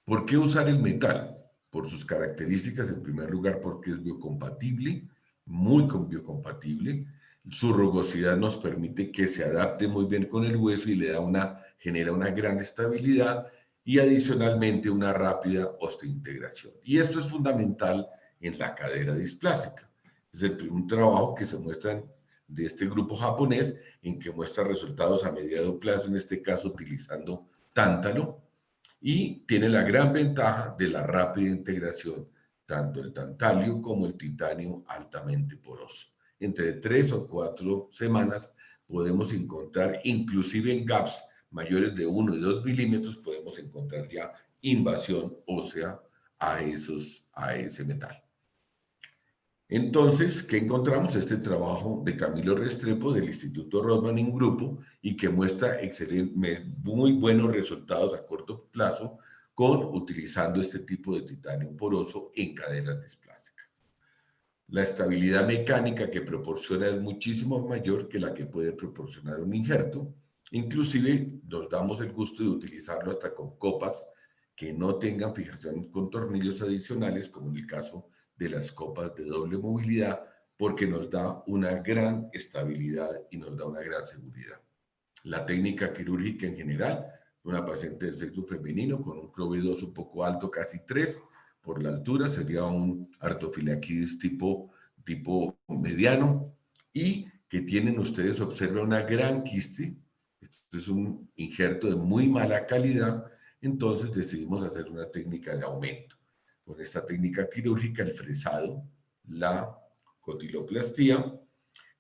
¿Por qué usar el metal? Por sus características, en primer lugar, porque es biocompatible, muy biocompatible. Su rugosidad nos permite que se adapte muy bien con el hueso y genera una gran estabilidad y adicionalmente una rápida osteointegración. Y esto es fundamental en la cadera displásica. Es un trabajo que se muestra de este grupo japonés en que muestra resultados a mediano plazo, en este caso utilizando tántalo, y tiene la gran ventaja de la rápida integración, tanto el tantalio como el titanio altamente poroso. Entre 3 o 4 semanas podemos encontrar, inclusive en gaps mayores de 1 y 2 milímetros, podemos encontrar ya invasión ósea a ese metal. Entonces, ¿qué encontramos? Este trabajo de Camilo Restrepo del Instituto Rothman en grupo y que muestra muy buenos resultados a corto plazo utilizando este tipo de titanio poroso en caderas displásicas. La estabilidad mecánica que proporciona es muchísimo mayor que la que puede proporcionar un injerto. Inclusive nos damos el gusto de utilizarlo hasta con copas que no tengan fijación con tornillos adicionales, como en el caso de las copas de doble movilidad, porque nos da una gran estabilidad y nos da una gran seguridad. La técnica quirúrgica en general, una paciente del sexo femenino con un CRO-B2 un poco alto, casi 3 por la altura, sería un artofilaquidis tipo mediano, y que tienen, ustedes observan una gran quiste. Esto es un injerto de muy mala calidad, entonces decidimos hacer una técnica de aumento. Con esta técnica quirúrgica, el fresado, la cotiloplastía,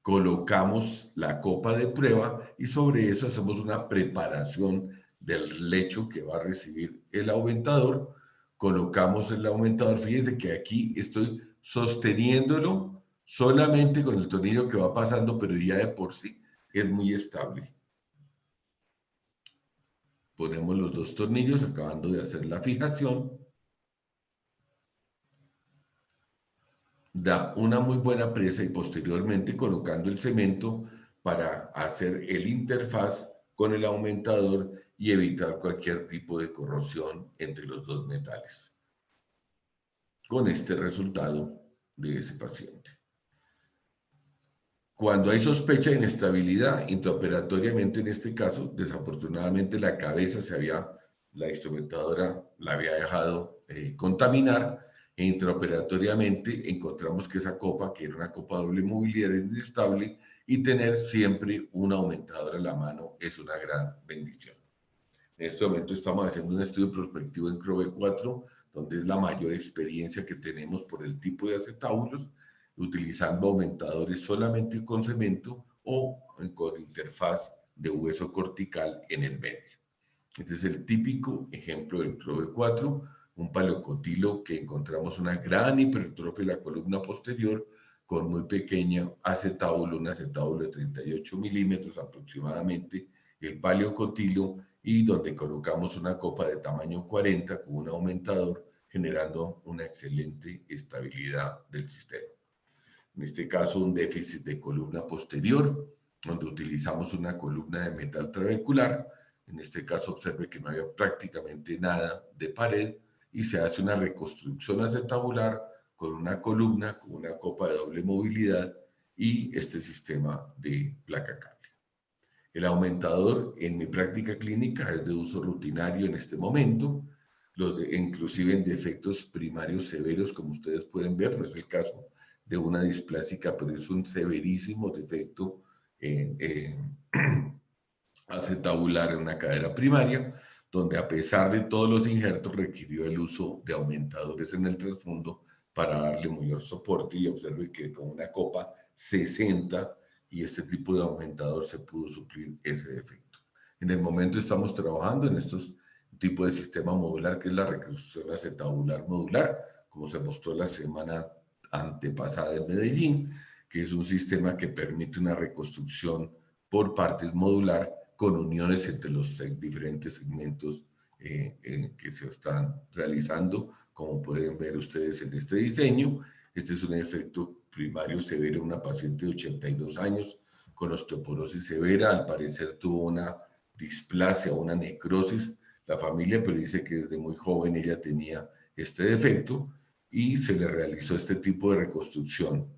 colocamos la copa de prueba y sobre eso hacemos una preparación del lecho que va a recibir el aumentador. Colocamos el aumentador, fíjense que aquí estoy sosteniéndolo solamente con el tornillo que va pasando, pero ya de por sí es muy estable. Ponemos los 2 tornillos acabando de hacer la fijación. Da una muy buena presa y posteriormente colocando el cemento para hacer el interfaz con el aumentador y evitar cualquier tipo de corrosión entre los 2 metales. Con este resultado de ese paciente. Cuando hay sospecha de inestabilidad, intraoperatoriamente en este caso, desafortunadamente la cabeza la instrumentadora la había dejado contaminar, e intraoperatoriamente encontramos que esa copa, que era una copa doble movilidad, era inestable, y tener siempre un aumentador a la mano es una gran bendición. En este momento estamos haciendo un estudio prospectivo en CRO-B4, donde es la mayor experiencia que tenemos por el tipo de acetábulos, utilizando aumentadores solamente con cemento o con interfaz de hueso cortical en el medio. Este es el típico ejemplo del CRO-B4, un paleocotilo que encontramos una gran hipertrofia de la columna posterior con muy pequeña acetábulo, un acetábulo de 38 milímetros aproximadamente, el paleocotilo, y donde colocamos una copa de tamaño 40 con un aumentador, generando una excelente estabilidad del sistema. En este caso, un déficit de columna posterior donde utilizamos una columna de metal trabecular. En este caso observe que no había prácticamente nada de pared y se hace una reconstrucción acetabular con una columna, con una copa de doble movilidad y este sistema de placa cable. El aumentador en mi práctica clínica es de uso rutinario en este momento, inclusive en defectos primarios severos, como ustedes pueden ver, no es el caso de una displásica, pero es un severísimo defecto acetabular en una cadera primaria, donde a pesar de todos los injertos requirió el uso de aumentadores en el trasfondo para darle mayor soporte, y observe que con una copa 60 y este tipo de aumentador se pudo suplir ese defecto. En el momento estamos trabajando en estos tipos de sistema modular, que es la reconstrucción acetabular modular, como se mostró la semana antepasada en Medellín, que es un sistema que permite una reconstrucción por partes modular con uniones entre los diferentes segmentos que se están realizando, como pueden ver ustedes en este diseño. Este es un efecto primario severo en una paciente de 82 años con osteoporosis severa. Al parecer tuvo una displasia, una necrosis, la familia, pero dice que desde muy joven ella tenía este defecto y se le realizó este tipo de reconstrucción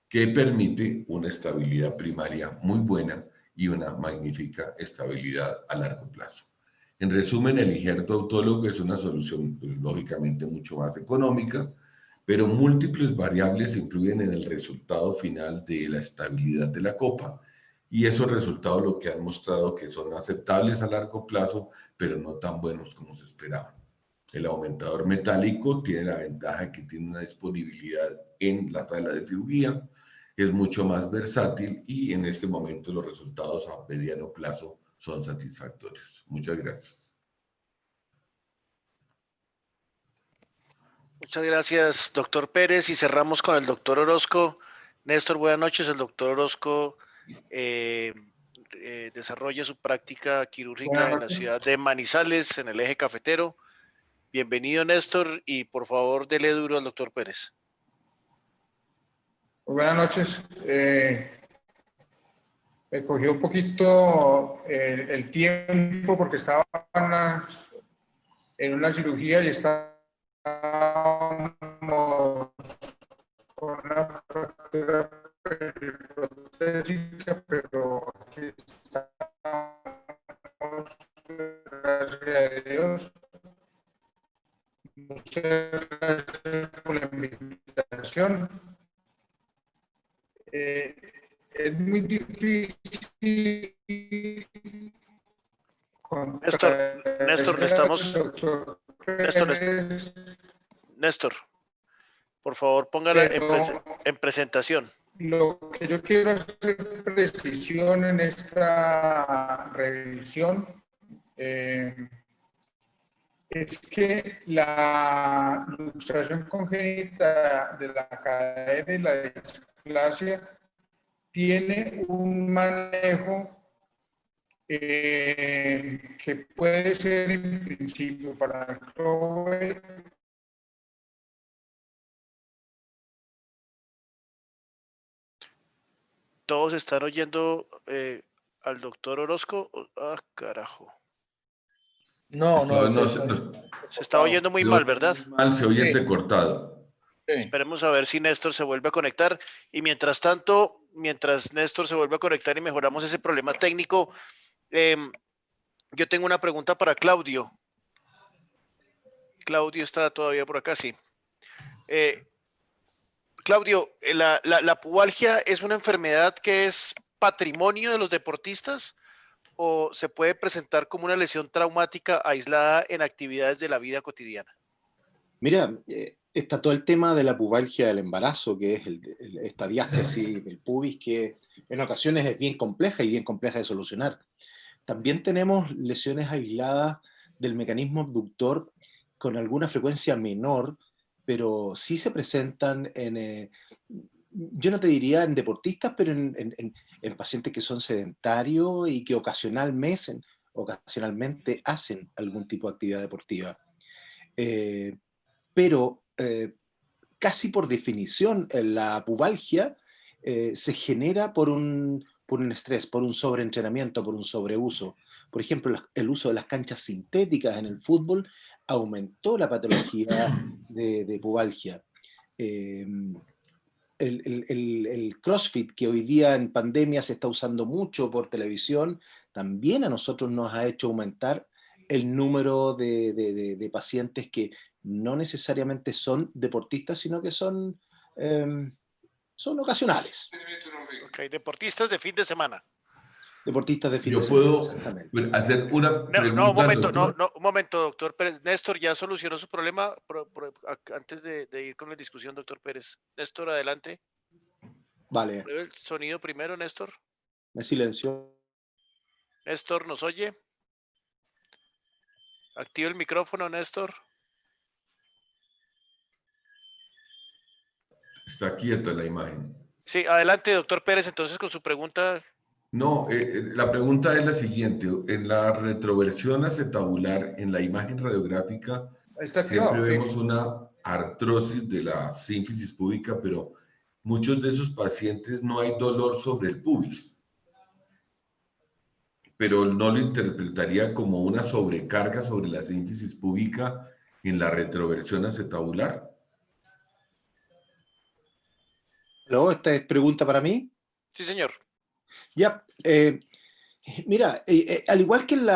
que permite una estabilidad primaria muy buena y una magnífica estabilidad a largo plazo. En resumen, el injerto autólogo es una solución, pues, lógicamente mucho más económica, pero múltiples variables influyen en el resultado final de la estabilidad de la copa, y esos resultados lo que han mostrado que son aceptables a largo plazo, pero no tan buenos como se esperaba. El aumentador metálico tiene la ventaja que tiene una disponibilidad en la sala de cirugía, es mucho más versátil y en este momento los resultados a mediano plazo son satisfactorios. Muchas gracias. Muchas gracias, doctor Pérez. Y cerramos con el doctor Orozco. Néstor, buenas noches. El doctor Orozco desarrolla su práctica quirúrgica en la ciudad de Manizales, en el eje cafetero. Bienvenido, Néstor, y por favor, dele duro al doctor Pérez. Buenas noches. Me cogió un poquito el tiempo porque estaba en una cirugía y estábamos con una fractura periprotésica, pero aquí estamos, gracias a Dios. Muchas gracias por la invitación. Es muy difícil. Néstor, Néstor, por favor, póngala en presentación. Lo que yo quiero hacer precisión en esta revisión es que la luxación congénita de la cadera y la displasia tiene un manejo que puede ser en principio para el CLOVE. ¿Todos están oyendo al doctor Orozco? Ah, carajo. No, se está oyendo muy mal, ¿verdad? Mal, se oye entrecortado. Sí. Esperemos a ver si Néstor se vuelve a conectar. Y mientras tanto, mientras Néstor se vuelve a conectar y mejoramos ese problema técnico, yo tengo una pregunta para Claudio. Claudio está todavía por acá, sí. Claudio, ¿la pubalgia es una enfermedad que es patrimonio de los deportistas o se puede presentar como una lesión traumática aislada en actividades de la vida cotidiana? Mira, está todo el tema de la pubalgia del embarazo, que es esta diástasis del pubis, que en ocasiones es bien compleja y bien compleja de solucionar. También tenemos lesiones aisladas del mecanismo abductor con alguna frecuencia menor, pero sí se presentan en, yo no te diría en deportistas, pero en pacientes que son sedentarios y que ocasionalmente hacen algún tipo de actividad deportiva. Pero casi por definición la pubalgia se genera por un por un estrés, por un sobreentrenamiento, por un sobreuso. Por ejemplo, el uso de las canchas sintéticas en el fútbol aumentó la patología de pubalgia. El CrossFit, que hoy día en pandemia se está usando mucho por televisión, también a nosotros nos ha hecho aumentar el número de pacientes que no necesariamente son deportistas, sino que son ocasionales. Ok, deportistas de fin de semana. Deportistas de fin Yo de semana, puedo exactamente. hacer una pregunta, No, un momento, doctor. un momento, doctor Pérez. Néstor, ¿ya solucionó su problema? Antes de ir con la discusión, doctor Pérez. Néstor, adelante. Vale, Pruebe el sonido primero, Néstor. me silencio. Néstor, ¿nos oye? Activa el micrófono, Néstor. Está quieta la imagen. Sí, adelante, doctor Pérez, entonces con su pregunta. No, la pregunta es la siguiente. En la retroversión acetabular, en la imagen radiográfica, Está siempre activado, sí. vemos una artrosis de la sínfisis púbica, pero muchos de esos pacientes no hay dolor sobre el pubis. Pero no lo interpretaría como una sobrecarga sobre la sínfisis púbica en la retroversión acetabular. ¿Luego esta es pregunta para mí? Sí, señor. Ya, mira, al igual que en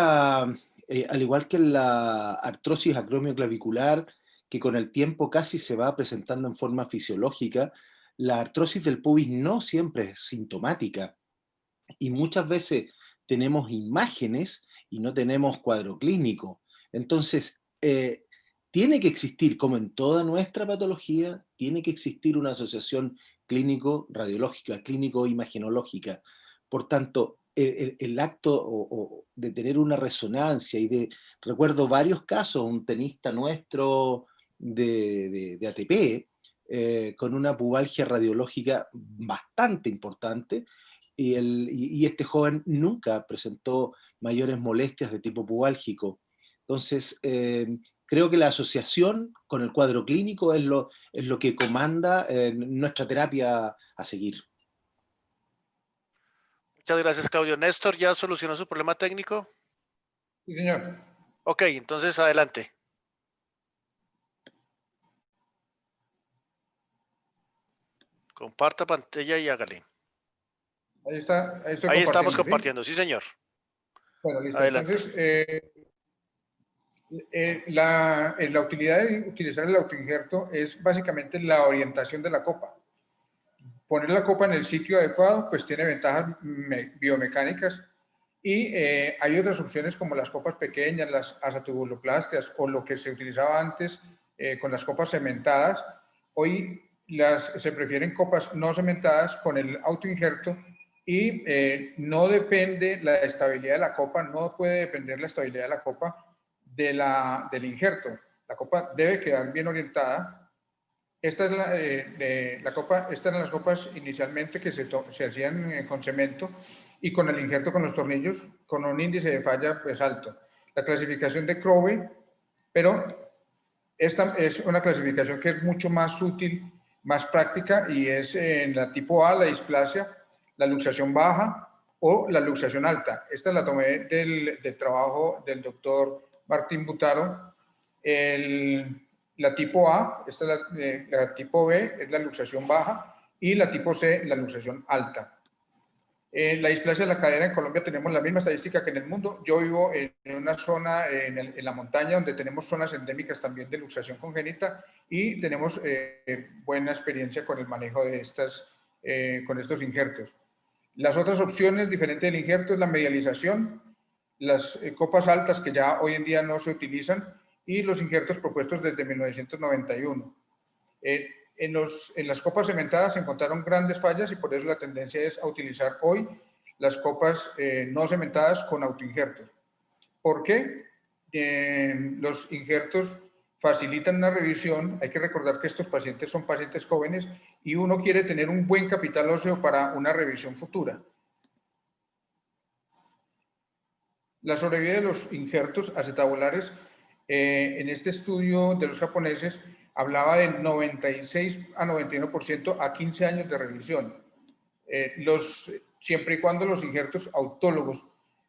la artrosis acromioclavicular, que con el tiempo casi se va presentando en forma fisiológica, la artrosis del pubis no siempre es sintomática y muchas veces tenemos imágenes y no tenemos cuadro clínico. Entonces, tiene que existir, como en toda nuestra patología, tiene que existir una asociación clínico-radiológica, clínico-imagenológica. Por tanto, el acto de tener una resonancia recuerdo varios casos, un tenista nuestro de ATP, con una pubalgia radiológica bastante importante, y este joven nunca presentó mayores molestias de tipo pubálgico. Entonces, creo que la asociación con el cuadro clínico es lo que comanda nuestra terapia a seguir. Muchas gracias, Claudio. Néstor, ¿ya solucionó su problema técnico? Sí, señor. Ok, entonces adelante. Comparta pantalla y hágale. Ahí está, ahí estoy Ahí estamos ¿sí? compartiendo, sí, señor. Bueno, listo. Adelante. Entonces, la utilidad de utilizar el autoinjerto es básicamente la orientación de la copa. Poner la copa en el sitio adecuado, pues tiene ventajas biomecánicas, y hay otras opciones como las copas pequeñas, las acetobuloplastias o lo que se utilizaba antes con las copas cementadas. Hoy se prefieren copas no cementadas con el autoinjerto y no depende la estabilidad de la copa, no puede depender la estabilidad de la copa del injerto. La copa debe quedar bien orientada. Esta es estas eran las copas inicialmente que se hacían con cemento y con el injerto con los tornillos con un índice de falla pues alto. La clasificación de Crowley, pero esta es una clasificación que es mucho más útil, más práctica, y es en la tipo A, la displasia, la luxación baja o la luxación alta. Esta la tomé del trabajo del doctor Martín Butaro. La tipo A, esta es la tipo B, es la luxación baja, y la tipo C, la luxación alta. La displasia de la cadera en Colombia tenemos la misma estadística que en el mundo. Yo vivo en una zona en la montaña donde tenemos zonas endémicas también de luxación congénita y tenemos buena experiencia con el manejo de con estos injertos. Las otras opciones diferentes del injerto es la medialización, las copas altas que ya hoy en día no se utilizan y los injertos propuestos desde 1991. En las copas cementadas se encontraron grandes fallas y por eso la tendencia es a utilizar hoy las copas no cementadas con autoinjertos. ¿Por qué? Los injertos facilitan una revisión. Hay que recordar que estos pacientes son pacientes jóvenes y uno quiere tener un buen capital óseo para una revisión futura. La sobrevida de los injertos acetabulares en este estudio de los japoneses hablaba de 96 a 91% a 15 años de revisión. siempre y cuando los injertos autólogos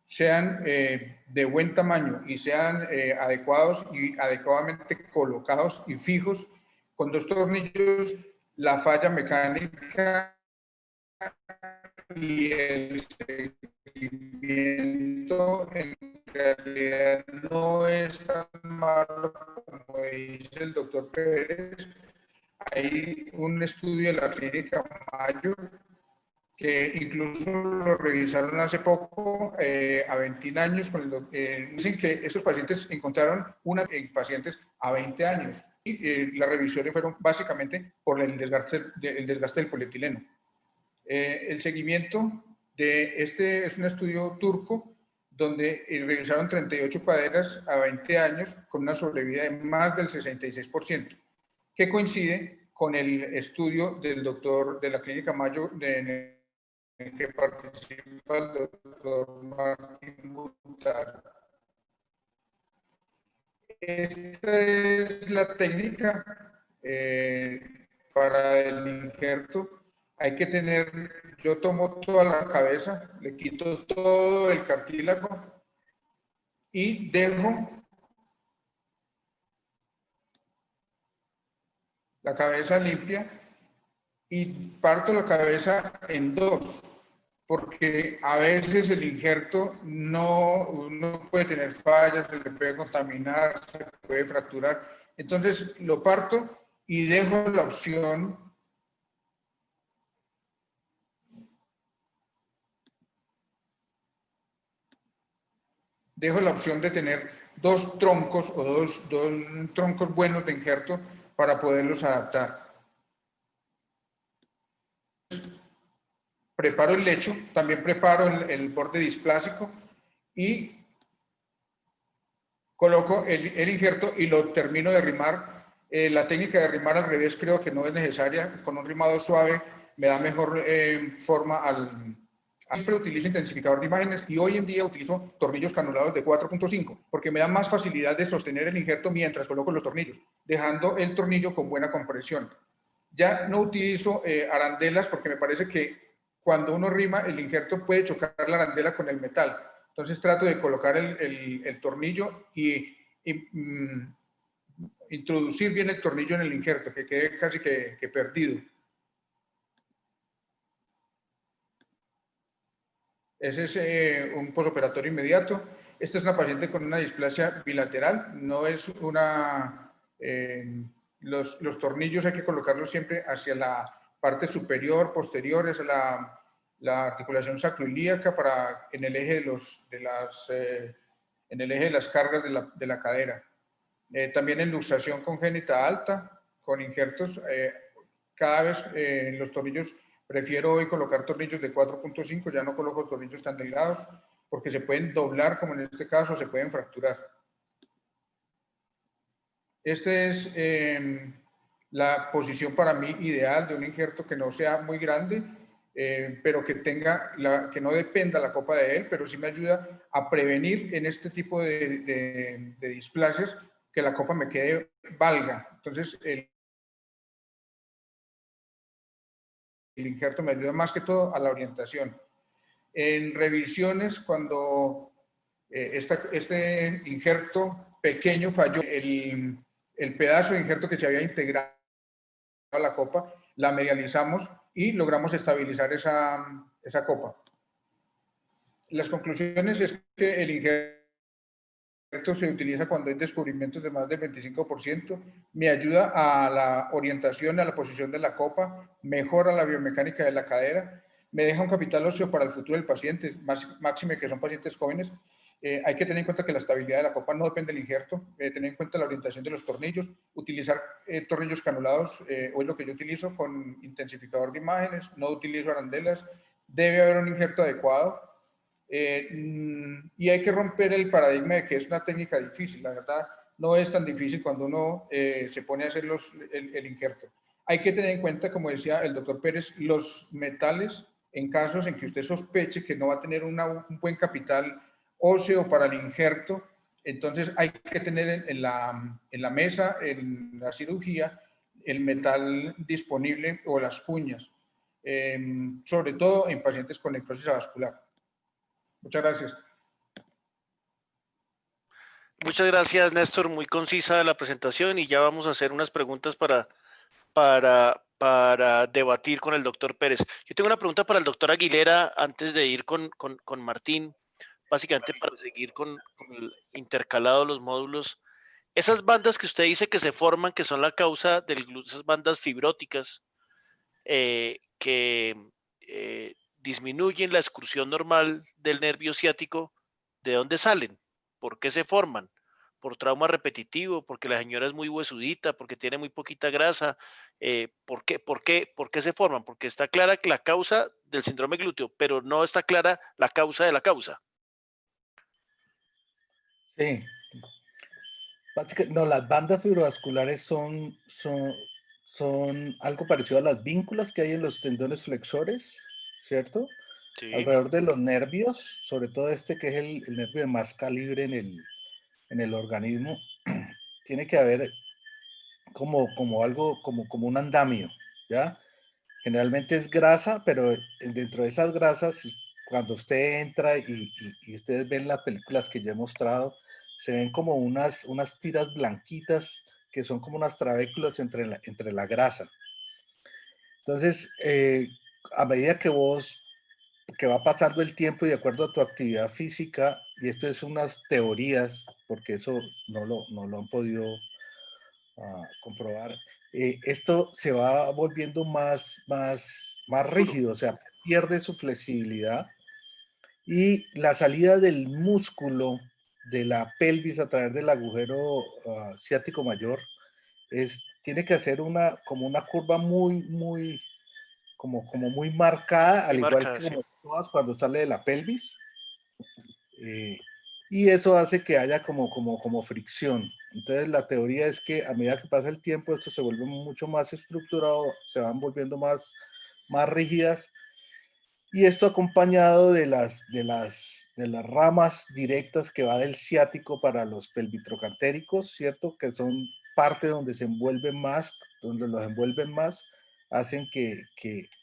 sean de buen tamaño y sean adecuados y adecuadamente colocados y fijos, con 2 tornillos, la falla mecánica y el seguimiento en realidad no es tan malo como dice el doctor Pérez. Hay un estudio de la clínica Mayo que incluso lo revisaron hace poco, a 21 años. Dicen que estos pacientes encontraron en pacientes a 20 años. Y las revisiones fueron básicamente por el desgaste del polietileno. El seguimiento de este es un estudio turco donde revisaron 38 caderas a 20 años con una sobrevida de más del 66%, que coincide con el estudio del doctor de la clínica Mayo en el que participa el doctor Martín Butar. Esta es la técnica para el injerto. Hay que tener, yo tomo toda la cabeza, le quito todo el cartílago y dejo la cabeza limpia y parto la cabeza en 2, porque a veces el injerto no puede tener fallas, se le puede contaminar, se puede fracturar. Entonces lo parto y dejo la opción de tener 2 troncos o dos troncos buenos de injerto para poderlos adaptar. Preparo el lecho, también preparo el borde displásico y coloco el injerto y lo termino de rimar. La técnica de rimar al revés creo que no es necesaria. Con un rimado suave me da mejor forma Siempre utilizo intensificador de imágenes y hoy en día utilizo tornillos canulados de 4.5 porque me da más facilidad de sostener el injerto mientras coloco los tornillos, dejando el tornillo con buena compresión. Ya no utilizo arandelas porque me parece que cuando uno rima el injerto puede chocar la arandela con el metal. Entonces trato de colocar el tornillo y introducir bien el tornillo en el injerto, que quede casi que perdido. Ese es un posoperatorio inmediato. Esta es una paciente con una displasia bilateral. No es una... los tornillos hay que colocarlos siempre hacia la parte superior, posterior, hacia la articulación sacroilíaca en el eje de las cargas de la cadera. También en luxación congénita alta, con injertos, cada vez los tornillos, prefiero hoy colocar tornillos de 4.5, ya no coloco tornillos tan delgados, porque se pueden doblar, como en este caso, se pueden fracturar. Esta es la posición para mí ideal de un injerto que no sea muy grande, pero que no dependa la copa de él, pero sí me ayuda a prevenir en este tipo de displasias que la copa me quede valga. Entonces, el injerto me ayuda más que todo a la orientación. En revisiones, cuando este injerto pequeño falló, el pedazo de injerto que se había integrado a la copa, la medializamos y logramos estabilizar esa copa. Las conclusiones es que el injerto se utiliza cuando hay descubrimientos de más del 25%, me ayuda a la orientación, a la posición de la copa, mejora la biomecánica de la cadera, me deja un capital óseo para el futuro del paciente, máxime que son pacientes jóvenes. Hay que tener en cuenta que la estabilidad de la copa no depende del injerto, tener en cuenta la orientación de los tornillos, utilizar tornillos canulados, hoy es lo que yo utilizo con intensificador de imágenes, no utilizo arandelas, debe haber un injerto adecuado. Y hay que romper el paradigma de que es una técnica difícil. La verdad, no es tan difícil cuando uno se pone a hacer el injerto. Hay que tener en cuenta, como decía el doctor Pérez, los metales en casos en que usted sospeche que no va a tener un buen capital óseo para el injerto. Entonces hay que tener en la mesa, en la cirugía, el metal disponible o las cuñas. sobre todo en pacientes con necrosis avascular. Muchas gracias. Muchas gracias, Néstor. Muy concisa la presentación y ya vamos a hacer unas preguntas para debatir con el doctor Pérez. Yo tengo una pregunta para el doctor Aguilera antes de ir con Martín, básicamente para seguir con el intercalado de los módulos. Esas bandas que usted dice que se forman, que son la causa de esas bandas fibróticas que disminuyen la excursión normal del nervio ciático, ¿de dónde salen? ¿Por qué se forman? ¿Por trauma repetitivo? ¿Porque la señora es muy huesudita? ¿Porque tiene muy poquita grasa? ¿Por qué se forman? Porque está clara la causa del síndrome glúteo, pero no está clara la causa de la causa. Sí. No, las bandas fibrovasculares son algo parecido a las vínculas que hay en los tendones flexores, ¿cierto? Sí. Alrededor de los nervios, sobre todo este que es el nervio de más calibre en el organismo, tiene que haber como algo, como un andamio, ¿ya? Generalmente es grasa, pero dentro de esas grasas, cuando usted entra y ustedes ven las películas que yo he mostrado, se ven como unas tiras blanquitas que son como unas trabéculas entre la grasa. Entonces, a medida que va pasando el tiempo y de acuerdo a tu actividad física, y esto es unas teorías, porque eso no lo han podido comprobar, esto se va volviendo más rígido, o sea, pierde su flexibilidad y la salida del músculo de la pelvis a través del agujero ciático mayor tiene que hacer como una curva muy marcada, al Muy igual marcada, que sí. como todas cuando sale de la pelvis. Y eso hace que haya como fricción. Entonces la teoría es que a medida que pasa el tiempo esto se vuelve mucho más estructurado, se van volviendo más rígidas, y esto acompañado de las ramas directas que va del ciático para los pelvitrocantéricos, ¿cierto? Que son parte donde se envuelven más, donde los envuelven más, hacen que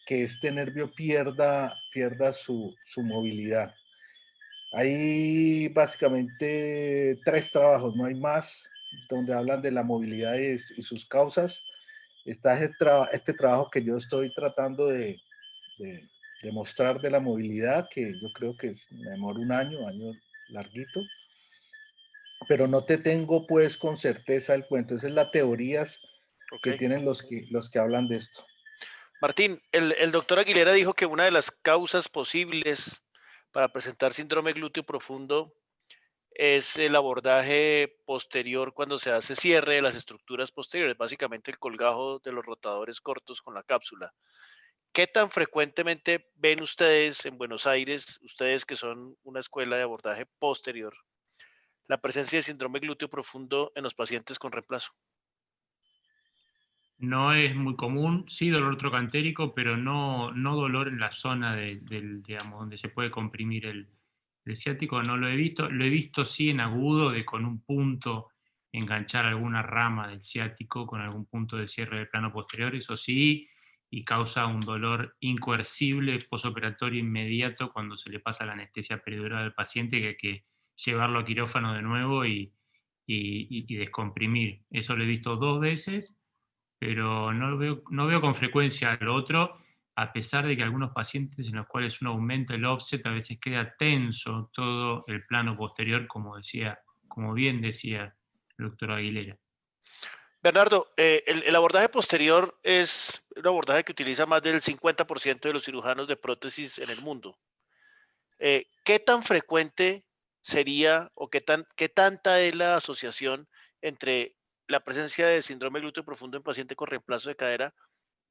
este nervio pierda su movilidad. Hay básicamente 3 trabajos, no hay más, donde hablan de la movilidad y sus causas. Está este trabajo que yo estoy tratando de mostrar de la movilidad, que yo creo que me demora un año larguito, pero no te tengo pues con certeza el cuento. Esas son las teorías que tienen los que hablan de esto. Martín, el doctor Aguilera dijo que una de las causas posibles para presentar síndrome glúteo profundo es el abordaje posterior cuando se hace cierre de las estructuras posteriores, básicamente el colgajo de los rotadores cortos con la cápsula. ¿Qué tan frecuentemente ven ustedes en Buenos Aires, ustedes que son una escuela de abordaje posterior, la presencia de síndrome glúteo profundo en los pacientes con reemplazo? No es muy común, sí dolor trocantérico, pero no dolor en la zona digamos, donde se puede comprimir el ciático, no lo he visto. Lo he visto sí en agudo, de con un punto enganchar alguna rama del ciático con algún punto de cierre del plano posterior, eso sí, y causa un dolor incoercible posoperatorio inmediato cuando se le pasa la anestesia peridural al paciente, que hay que llevarlo a quirófano de nuevo y descomprimir. Eso lo he visto 2 veces, pero no veo con frecuencia lo otro, a pesar de que algunos pacientes en los cuales uno aumenta el offset a veces queda tenso todo el plano posterior, como bien decía el doctor Aguilera. Bernardo, el abordaje posterior es un abordaje que utiliza más del 50% de los cirujanos de prótesis en el mundo. ¿Qué tan frecuente sería o qué tanta es la asociación entre la presencia de síndrome glúteo profundo en paciente con reemplazo de cadera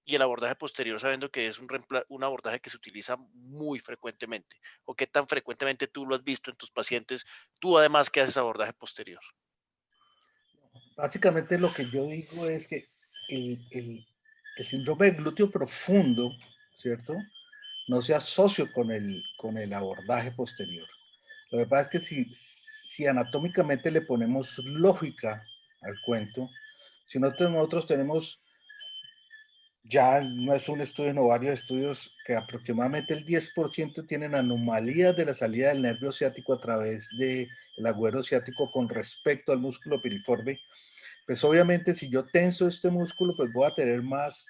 y el abordaje posterior, sabiendo que es un abordaje que se utiliza muy frecuentemente? ¿O qué tan frecuentemente tú lo has visto en tus pacientes, tú además que haces abordaje posterior? Básicamente lo que yo digo es que el síndrome de glúteo profundo, ¿cierto?, no se asocia con el abordaje posterior. Lo que pasa es que si anatómicamente le ponemos lógica al cuento, si nosotros tenemos ya no es un estudio, sino varios estudios, que aproximadamente el 10% tienen anomalías de la salida del nervio ciático a través del agüero ciático con respecto al músculo piriforme. Pues obviamente si yo tenso este músculo, pues voy a tener más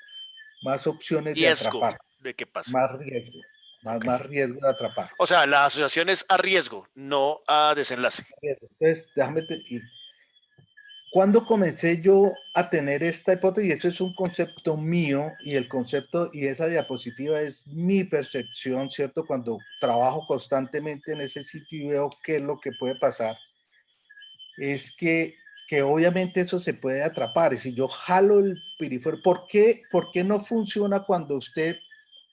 opciones de Riesgo atrapar, de que pase. más riesgo, Ok. más riesgo de atrapar. O sea, la asociación es a riesgo, no a desenlace. Entonces, déjame ir. Cuando comencé yo a tener esta hipótesis, y eso es un concepto mío, y el concepto y esa diapositiva es mi percepción, ¿cierto? Cuando trabajo constantemente en ese sitio y veo qué es lo que puede pasar, es que obviamente eso se puede atrapar. Y si yo jalo el piriforme, ¿por qué no funciona cuando usted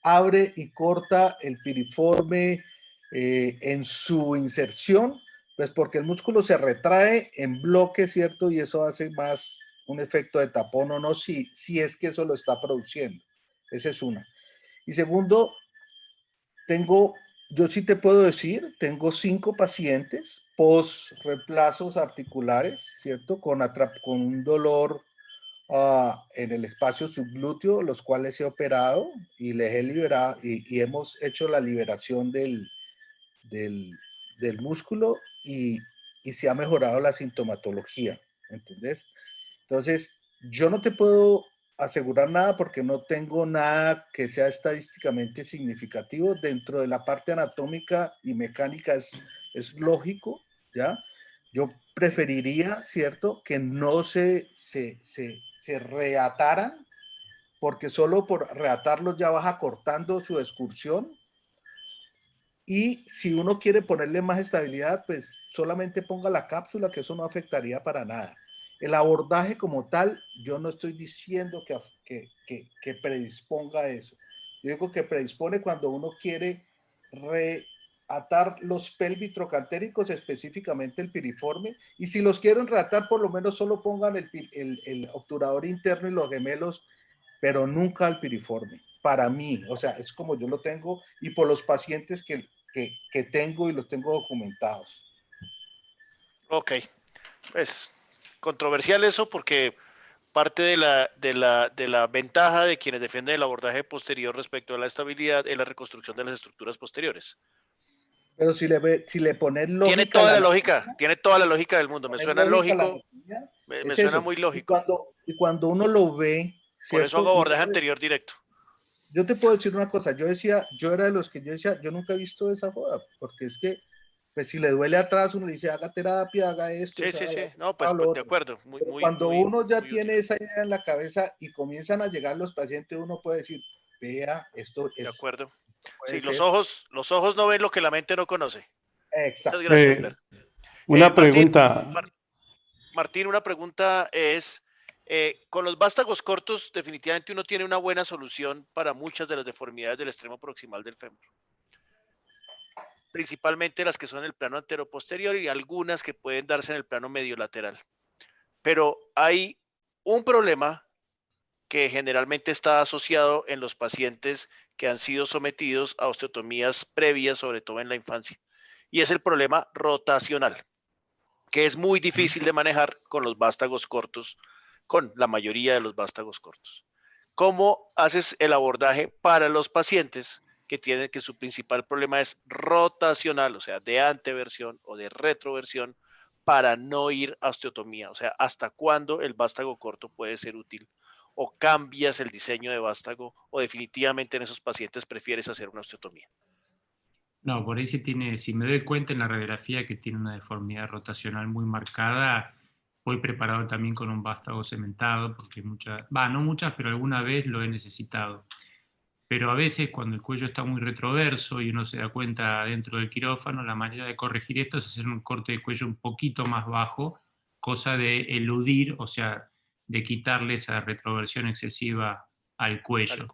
abre y corta el piriforme en su inserción? Pues porque el músculo se retrae en bloque, ¿cierto? Y eso hace más un efecto de tapón o no, si es que eso lo está produciendo. Esa es una. Y segundo, yo sí te puedo decir, tengo 5 pacientes post reemplazos articulares, ¿cierto? Con un dolor en el espacio subglúteo, los cuales he operado y les he liberado y hemos hecho la liberación del músculo y se ha mejorado la sintomatología, ¿entendés? Entonces, yo no te puedo asegurar nada porque no tengo nada que sea estadísticamente significativo. Dentro de la parte anatómica y mecánica es lógico, ¿ya? Yo preferiría, ¿cierto?, que no se reataran, porque solo por reatarlos ya vas acortando su excursión. Y si uno quiere ponerle más estabilidad, pues solamente ponga la cápsula, que eso no afectaría para nada. El abordaje como tal, yo no estoy diciendo que predisponga a eso. Yo digo que predispone cuando uno quiere reatar los pelvitrocantéricos, específicamente el piriforme, y si los quieren reatar, por lo menos solo pongan el obturador interno y los gemelos, pero nunca el piriforme. Para mí, o sea, es como yo lo tengo y por los pacientes que tengo y los tengo documentados. Ok, pues controversial eso porque parte de la ventaja de quienes defienden el abordaje posterior respecto a la estabilidad es la reconstrucción de las estructuras posteriores. Pero si le pones lógica... Tiene toda la lógica, tiene toda la lógica del mundo. Me suena lógico, me suena muy lógico. Y cuando uno lo ve... Por eso hago abordaje anterior directo. Yo te puedo decir una cosa, yo era de los que yo decía, yo nunca he visto esa joda, porque es que, pues si le duele atrás, uno le dice, haga terapia, haga esto. Sí, sí, sí, no, pues de acuerdo. Cuando uno ya tiene esa idea en la cabeza y comienzan a llegar los pacientes, uno puede decir, vea, esto es... De acuerdo. Sí, los ojos no ven lo que la mente no conoce. Exacto. Muchas gracias, Bert. Una pregunta. Martín, una pregunta es, con los vástagos cortos definitivamente uno tiene una buena solución para muchas de las deformidades del extremo proximal del fémur. Principalmente las que son en el plano anteroposterior y algunas que pueden darse en el plano medio lateral. Pero hay un problema que generalmente está asociado en los pacientes que han sido sometidos a osteotomías previas, sobre todo en la infancia, y es el problema rotacional, que es muy difícil de manejar con los vástagos cortos, con la mayoría de los vástagos cortos. ¿Cómo haces el abordaje para los pacientes que tienen que su principal problema es rotacional, o sea, de anteversión o de retroversión, para no ir a osteotomía? O sea, ¿hasta cuándo el vástago corto puede ser útil? ¿O cambias el diseño de vástago? ¿O definitivamente en esos pacientes prefieres hacer una osteotomía? No, por ahí si me doy cuenta en la radiografía que tiene una deformidad rotacional muy marcada, voy preparado también con un vástago cementado, porque no muchas, pero alguna vez lo he necesitado. Pero a veces cuando el cuello está muy retroverso y uno se da cuenta dentro del quirófano, la manera de corregir esto es hacer un corte de cuello un poquito más bajo, cosa de eludir, o sea, de quitarle esa retroversión excesiva al cuello.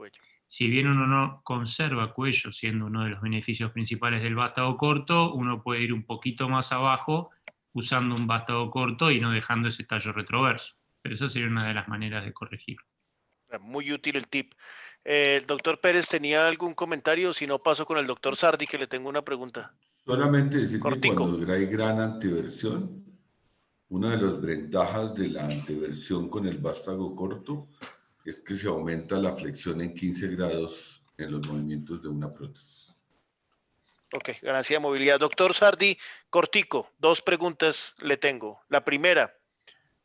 Si bien uno no conserva cuello, siendo uno de los beneficios principales del vástago corto, uno puede ir un poquito más abajo usando un vástago corto y no dejando ese tallo retroverso. Pero esa sería una de las maneras de corregirlo. Muy útil el tip. El doctor Pérez tenía algún comentario, si no paso con el doctor Sardi, que le tengo una pregunta. Solamente decir que cuando hay gran anteversión, una de las ventajas de la anteversión con el vástago corto es que se aumenta la flexión en 15 grados en los movimientos de una prótesis. Ok, ganancia de movilidad. Doctor Sardi, cortico, 2 preguntas le tengo. La primera,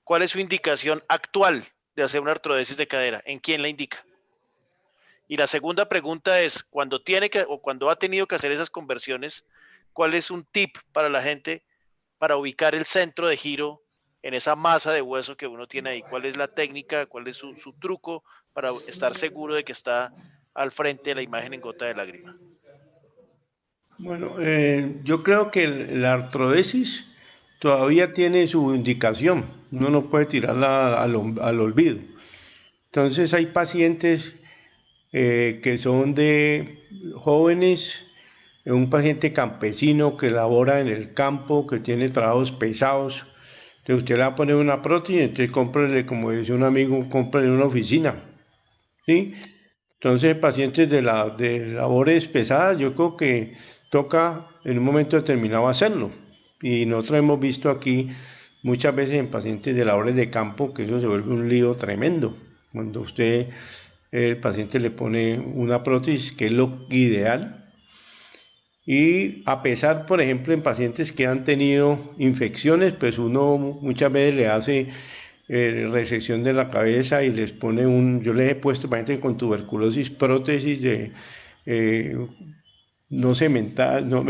¿cuál es su indicación actual de hacer una artrodesis de cadera? ¿En quién la indica? Y la segunda pregunta es, cuando tiene que o cuando ha tenido que hacer esas conversiones, ¿cuál es un tip para la gente para ubicar el centro de giro en esa masa de hueso que uno tiene ahí? ¿Cuál es la técnica, cuál es su truco para estar seguro de que está al frente de la imagen en gota de lágrima? Bueno, yo creo que la artrodesis todavía tiene su indicación. Uno no puede tirarla al olvido. Entonces hay pacientes que son de jóvenes, un paciente campesino que labora en el campo, que tiene trabajos pesados. Entonces usted le va a poner una prótesis, entonces cómprele, como dice un amigo, cómprele una oficina, ¿sí? Entonces pacientes de labores pesadas, yo creo que toca en un momento determinado hacerlo. Y nosotros hemos visto aquí muchas veces en pacientes de labores de campo que eso se vuelve un lío tremendo. Cuando el paciente le pone una prótesis, que es lo ideal. Y a pesar, por ejemplo, en pacientes que han tenido infecciones, pues uno muchas veces le hace resección de la cabeza y les pone yo les he puesto pacientes con tuberculosis, prótesis de no cemental, no,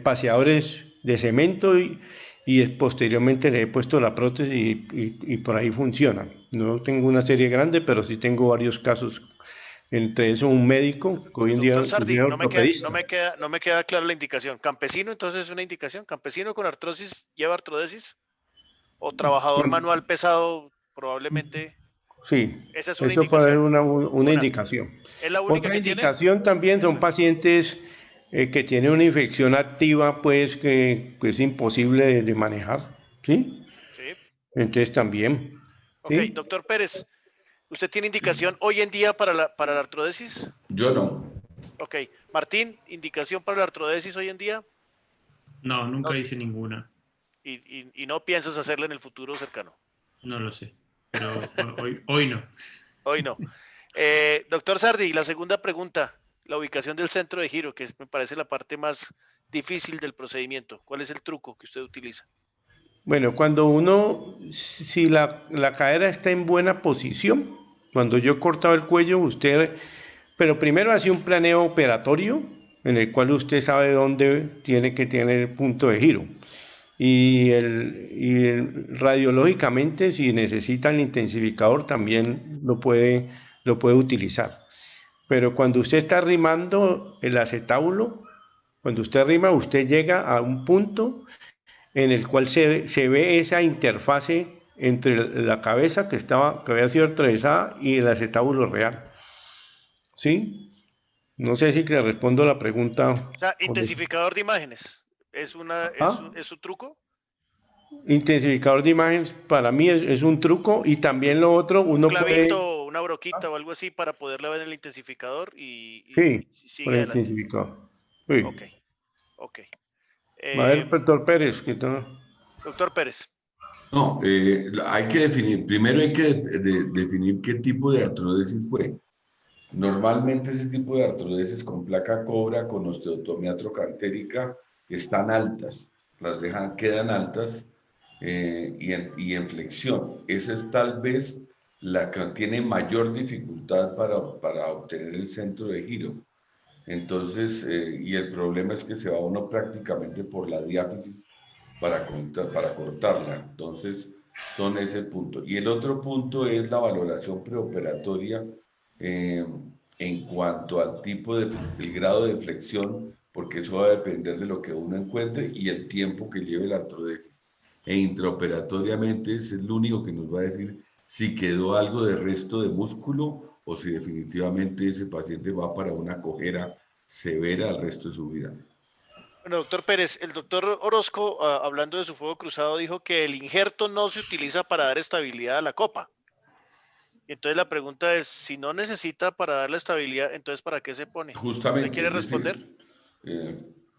paseadores de cemento y posteriormente le he puesto la prótesis y por ahí funciona. No tengo una serie grande, pero sí tengo varios casos. Entre eso, un médico que hoy en día Doctor Sardi, es ortopedista. no me queda clara la indicación. ¿Campesino entonces es una indicación? ¿Campesino con artrosis lleva artrodesis? ¿O trabajador manual pesado probablemente? Sí, Esa es una eso puede ser indicación. una indicación. ¿Es la única Otra que tiene? indicación también son pacientes que tienen una infección activa, pues que es imposible de manejar, ¿sí? Sí. Entonces también. Ok, ¿sí? doctor Pérez, ¿usted tiene indicación hoy en día para la artrodesis? Yo no. Ok, Martín, ¿indicación para la artrodesis hoy en día? No, nunca hice ninguna. ¿Y no piensas hacerla en el futuro cercano? No lo sé, pero hoy no. Hoy no. Doctor Sardi, la segunda pregunta, la ubicación del centro de giro, que me parece la parte más difícil del procedimiento. ¿Cuál es el truco que usted utiliza? Bueno, si la cadera está en buena posición, cuando yo cortaba el cuello, pero primero hace un planeo operatorio en el cual usted sabe dónde tiene que tener el punto de giro. Y radiológicamente, si necesita el intensificador, también lo puede utilizar. Pero cuando usted está arrimando el acetábulo, cuando usted arrima, usted llega a un punto en el cual se ve esa interfase entre la cabeza que había sido atravesada y el acetábulo real. ¿Sí? No sé si le respondo la pregunta. O sea, intensificador de imágenes. ¿Es su truco? Intensificador de imágenes para mí es un truco, y también lo otro, Un uno clavito, puede... una broquita o algo así para poderla ver en el intensificador y Sí, sigue por el adelante. intensificador. Sí. Ok. A ver, doctor Pérez, ¿qué tal? Doctor Pérez. No, hay que definir, primero hay que definir qué tipo de artrodesis fue. Normalmente ese tipo de artrodesis con placa cobra, con osteotomía trocantérica, están altas, quedan altas y en flexión. Esa es tal vez la que tiene mayor dificultad para obtener el centro de giro. Entonces, y el problema es que se va uno prácticamente por la diáfisis para cortarla. Entonces, son ese punto. Y el otro punto es la valoración preoperatoria en cuanto al el grado de flexión, porque eso va a depender de lo que uno encuentre y el tiempo que lleve la artrodesis. E intraoperatoriamente es el único que nos va a decir si quedó algo de resto de músculo o si definitivamente ese paciente va para una cojera severa el resto de su vida. Bueno, doctor Pérez, el doctor Orozco, hablando de su fuego cruzado, dijo que el injerto no se utiliza para dar estabilidad a la copa. Entonces la pregunta es, si no necesita para darle estabilidad, entonces ¿para qué se pone? Justamente. ¿Le quiere responder?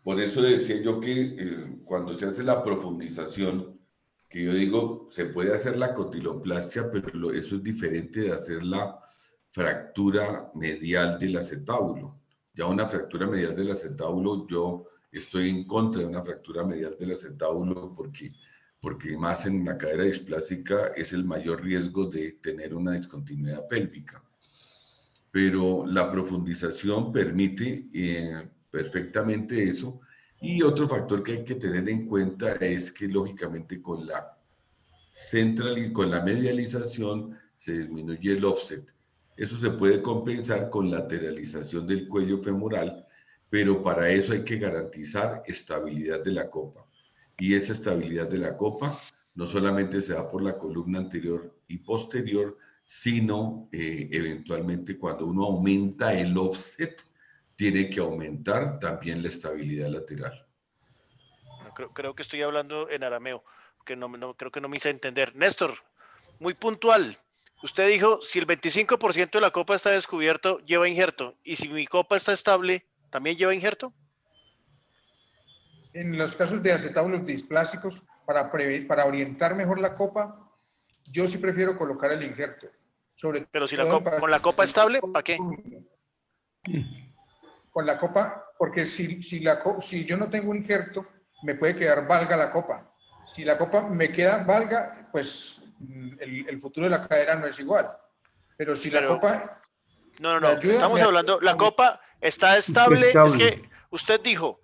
Por eso decía yo que cuando se hace la profundización, que yo digo, se puede hacer la cotiloplastia, pero eso es diferente de hacer la fractura medial del acetábulo. Ya una fractura medial del acetábulo, yo estoy en contra de una fractura medial del acetábulo porque más en la cadera displásica es el mayor riesgo de tener una discontinuidad pélvica. Pero la profundización permite perfectamente eso. Y otro factor que hay que tener en cuenta es que lógicamente con la medialización se disminuye el offset. Eso se puede compensar con lateralización del cuello femoral, pero para eso hay que garantizar estabilidad de la copa. Y esa estabilidad de la copa no solamente se da por la columna anterior y posterior, sino eventualmente cuando uno aumenta el offset, tiene que aumentar también la estabilidad lateral. Creo que estoy hablando en arameo, que creo que no me hice entender. Néstor, muy puntual. Usted dijo, si el 25% de la copa está descubierto, lleva injerto. Y si mi copa está estable, ¿también lleva injerto? En los casos de acetábulos displásicos, para orientar mejor la copa, yo sí prefiero colocar el injerto. Pero si con la copa estable, ¿para qué? Con la copa, porque si yo no tengo injerto, me puede quedar valga la copa. Si la copa me queda valga, pues el futuro de la cadera no es igual. Pero si la copa... No, estamos hablando, la copa está estable. Es que usted dijo,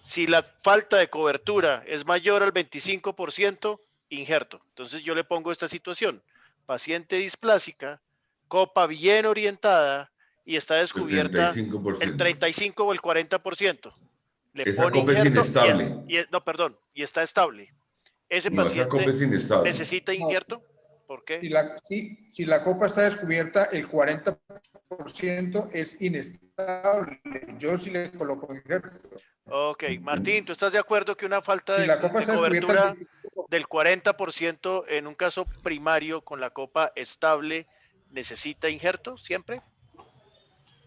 si la falta de cobertura es mayor al 25%, injerto. Entonces yo le pongo esta situación. Paciente displásica, copa bien orientada y está descubierta 35%. El 35 o el 40%. Esa copa es inestable. Y está estable. Ese paciente necesita injerto. ¿Por qué? Si la copa está descubierta, el 40% es inestable. Yo sí le coloco injerto. Ok, Martín, ¿tú estás de acuerdo que una falta de cobertura del 40% en un caso primario con la copa estable necesita injerto siempre?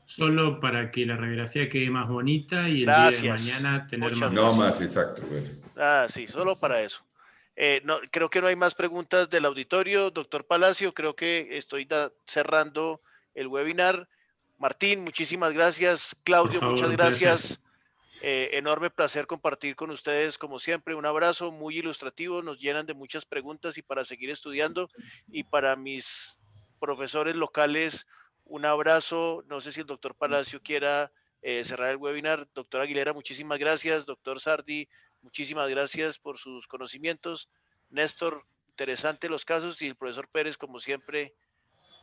Solo para que la radiografía quede más bonita y el día de mañana tener más. No más, exacto. Ah, sí, solo para eso. Creo que no hay más preguntas del auditorio. Doctor Palacio, creo que estoy cerrando el webinar. Martín, muchísimas gracias. Claudio, muchas gracias. Enorme placer compartir con ustedes, como siempre. Un abrazo muy ilustrativo, nos llenan de muchas preguntas y para seguir estudiando. Y para mis profesores locales, un abrazo. No sé si el doctor Palacio quiera cerrar el webinar. Doctor Aguilera, muchísimas gracias. Doctor Sardi, muchísimas gracias por sus conocimientos. Néstor, interesante los casos y el profesor Pérez, como siempre,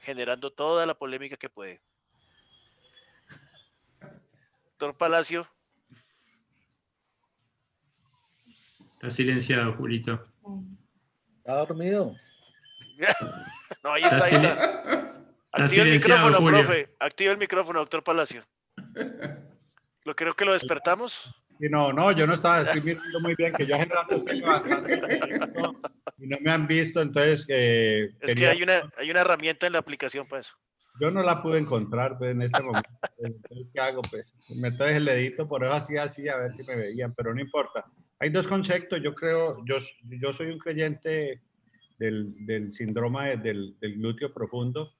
generando toda la polémica que puede. Doctor Palacio. Está silenciado, Julito. ¿Está dormido? No, ahí está, ahí está. Activa el micrófono, Julio. Profe. Activa el micrófono, doctor Palacio. Creo que lo despertamos. Sí, no, yo no estaba, estoy mirando muy bien, que yo generalmente estoy levantando y no me han visto, entonces... es que hay una herramienta en la aplicación para eso. Yo no la pude encontrar pues, en este momento, entonces ¿qué hago? Pues meto el dedito, por eso así, a ver si me veían, pero no importa. Hay dos conceptos, yo creo, yo soy un creyente del síndrome del glúteo profundo,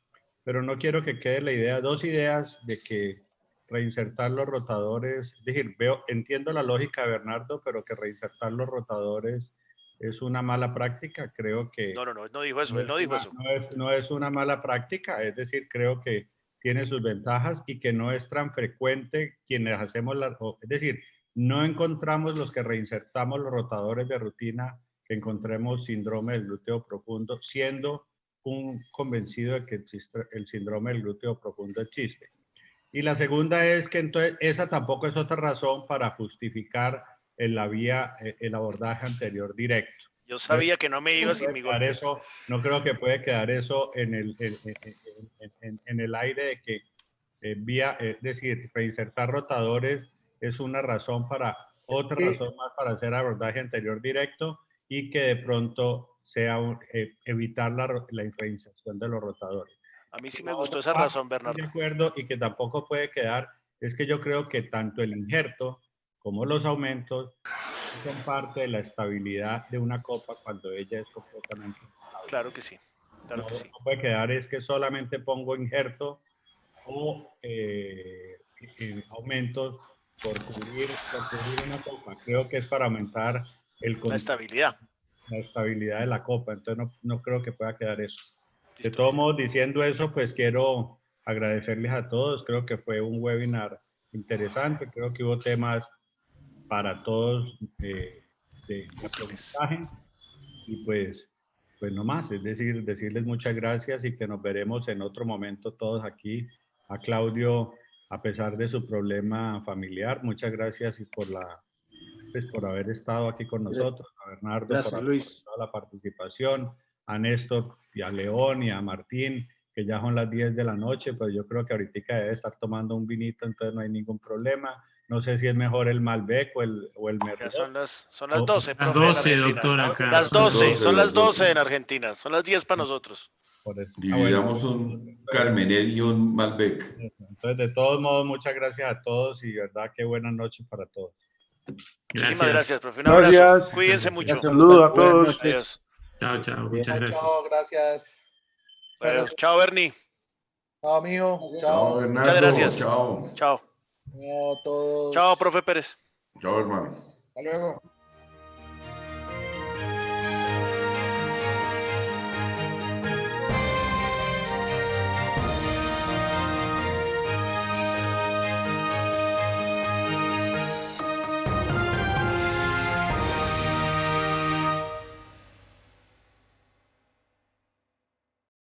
pero no quiero que quede la idea, dos ideas de que reinsertar los rotadores, es decir, entiendo la lógica de Bernardo, pero que reinsertar los rotadores es una mala práctica, creo que... No dijo eso, él no dijo eso. No es una mala práctica, es decir, creo que tiene sus ventajas y que no es tan frecuente quienes hacemos es decir, no encontramos los que reinsertamos los rotadores de rutina que encontremos síndrome del glúteo profundo, siendo un convencido de que existe el síndrome del glúteo profundo existe. Y la segunda es que entonces esa tampoco es otra razón para justificar el abordaje anterior directo. Yo sabía que no me iba sin mi golpe. No creo que puede quedar eso en el aire de que es decir, reinsertar rotadores es una razón otra razón más para hacer abordaje anterior directo y que de pronto sea evitar la reinserción de los rotadores. A mí sí me gustó esa razón, Bernardo. De acuerdo, y que tampoco puede quedar, es que yo creo que tanto el injerto como los aumentos son parte de la estabilidad de una copa cuando ella es completamente estable. Claro que sí. Claro que sí. No puede quedar es que solamente pongo injerto o aumentos por cubrir una copa. Creo que es para aumentar La estabilidad. la estabilidad de la copa, entonces no creo que pueda quedar eso. De Listo. todos modos, diciendo eso, pues quiero agradecerles a todos. Creo que fue un webinar interesante. Creo que hubo temas para todos de aprendizaje. Y pues no más, es decir, decirles muchas gracias y que nos veremos en otro momento todos aquí. A Claudio, a pesar de su problema familiar, muchas gracias y por haber estado aquí con nosotros, a Bernardo Gracias, Luis. por toda la participación, a Néstor y a León y a Martín, que ya son las 10 de la noche, pues yo creo que ahorita debe estar tomando un vinito, entonces no hay ningún problema. No sé si es mejor el Malbec o el Ya Merlot. son las 12, Las profe, en 12, Argentina. doctor, acá. Las 12, son las 12 12. en Argentina. Son las 10 para nosotros. Por eso. Dividamos un Carmener y un Malbec. Entonces, de todos modos, muchas gracias a todos y verdad que buenas noches para todos. Muchísimas gracias, profe. Un abrazo. Gracias. Cuídense mucho. Gracias, Saludos a Buenas todos. noches. Adiós. Chao, chao. Bien. Muchas gracias. Chao, gracias. Adiós. Chao, Bernie. Chao, mijo. Chao, Chao. Bernardo. Muchas gracias. Chao. Chao. Chao a todos. Chao, profe Pérez. Chao, hermano. Hasta luego.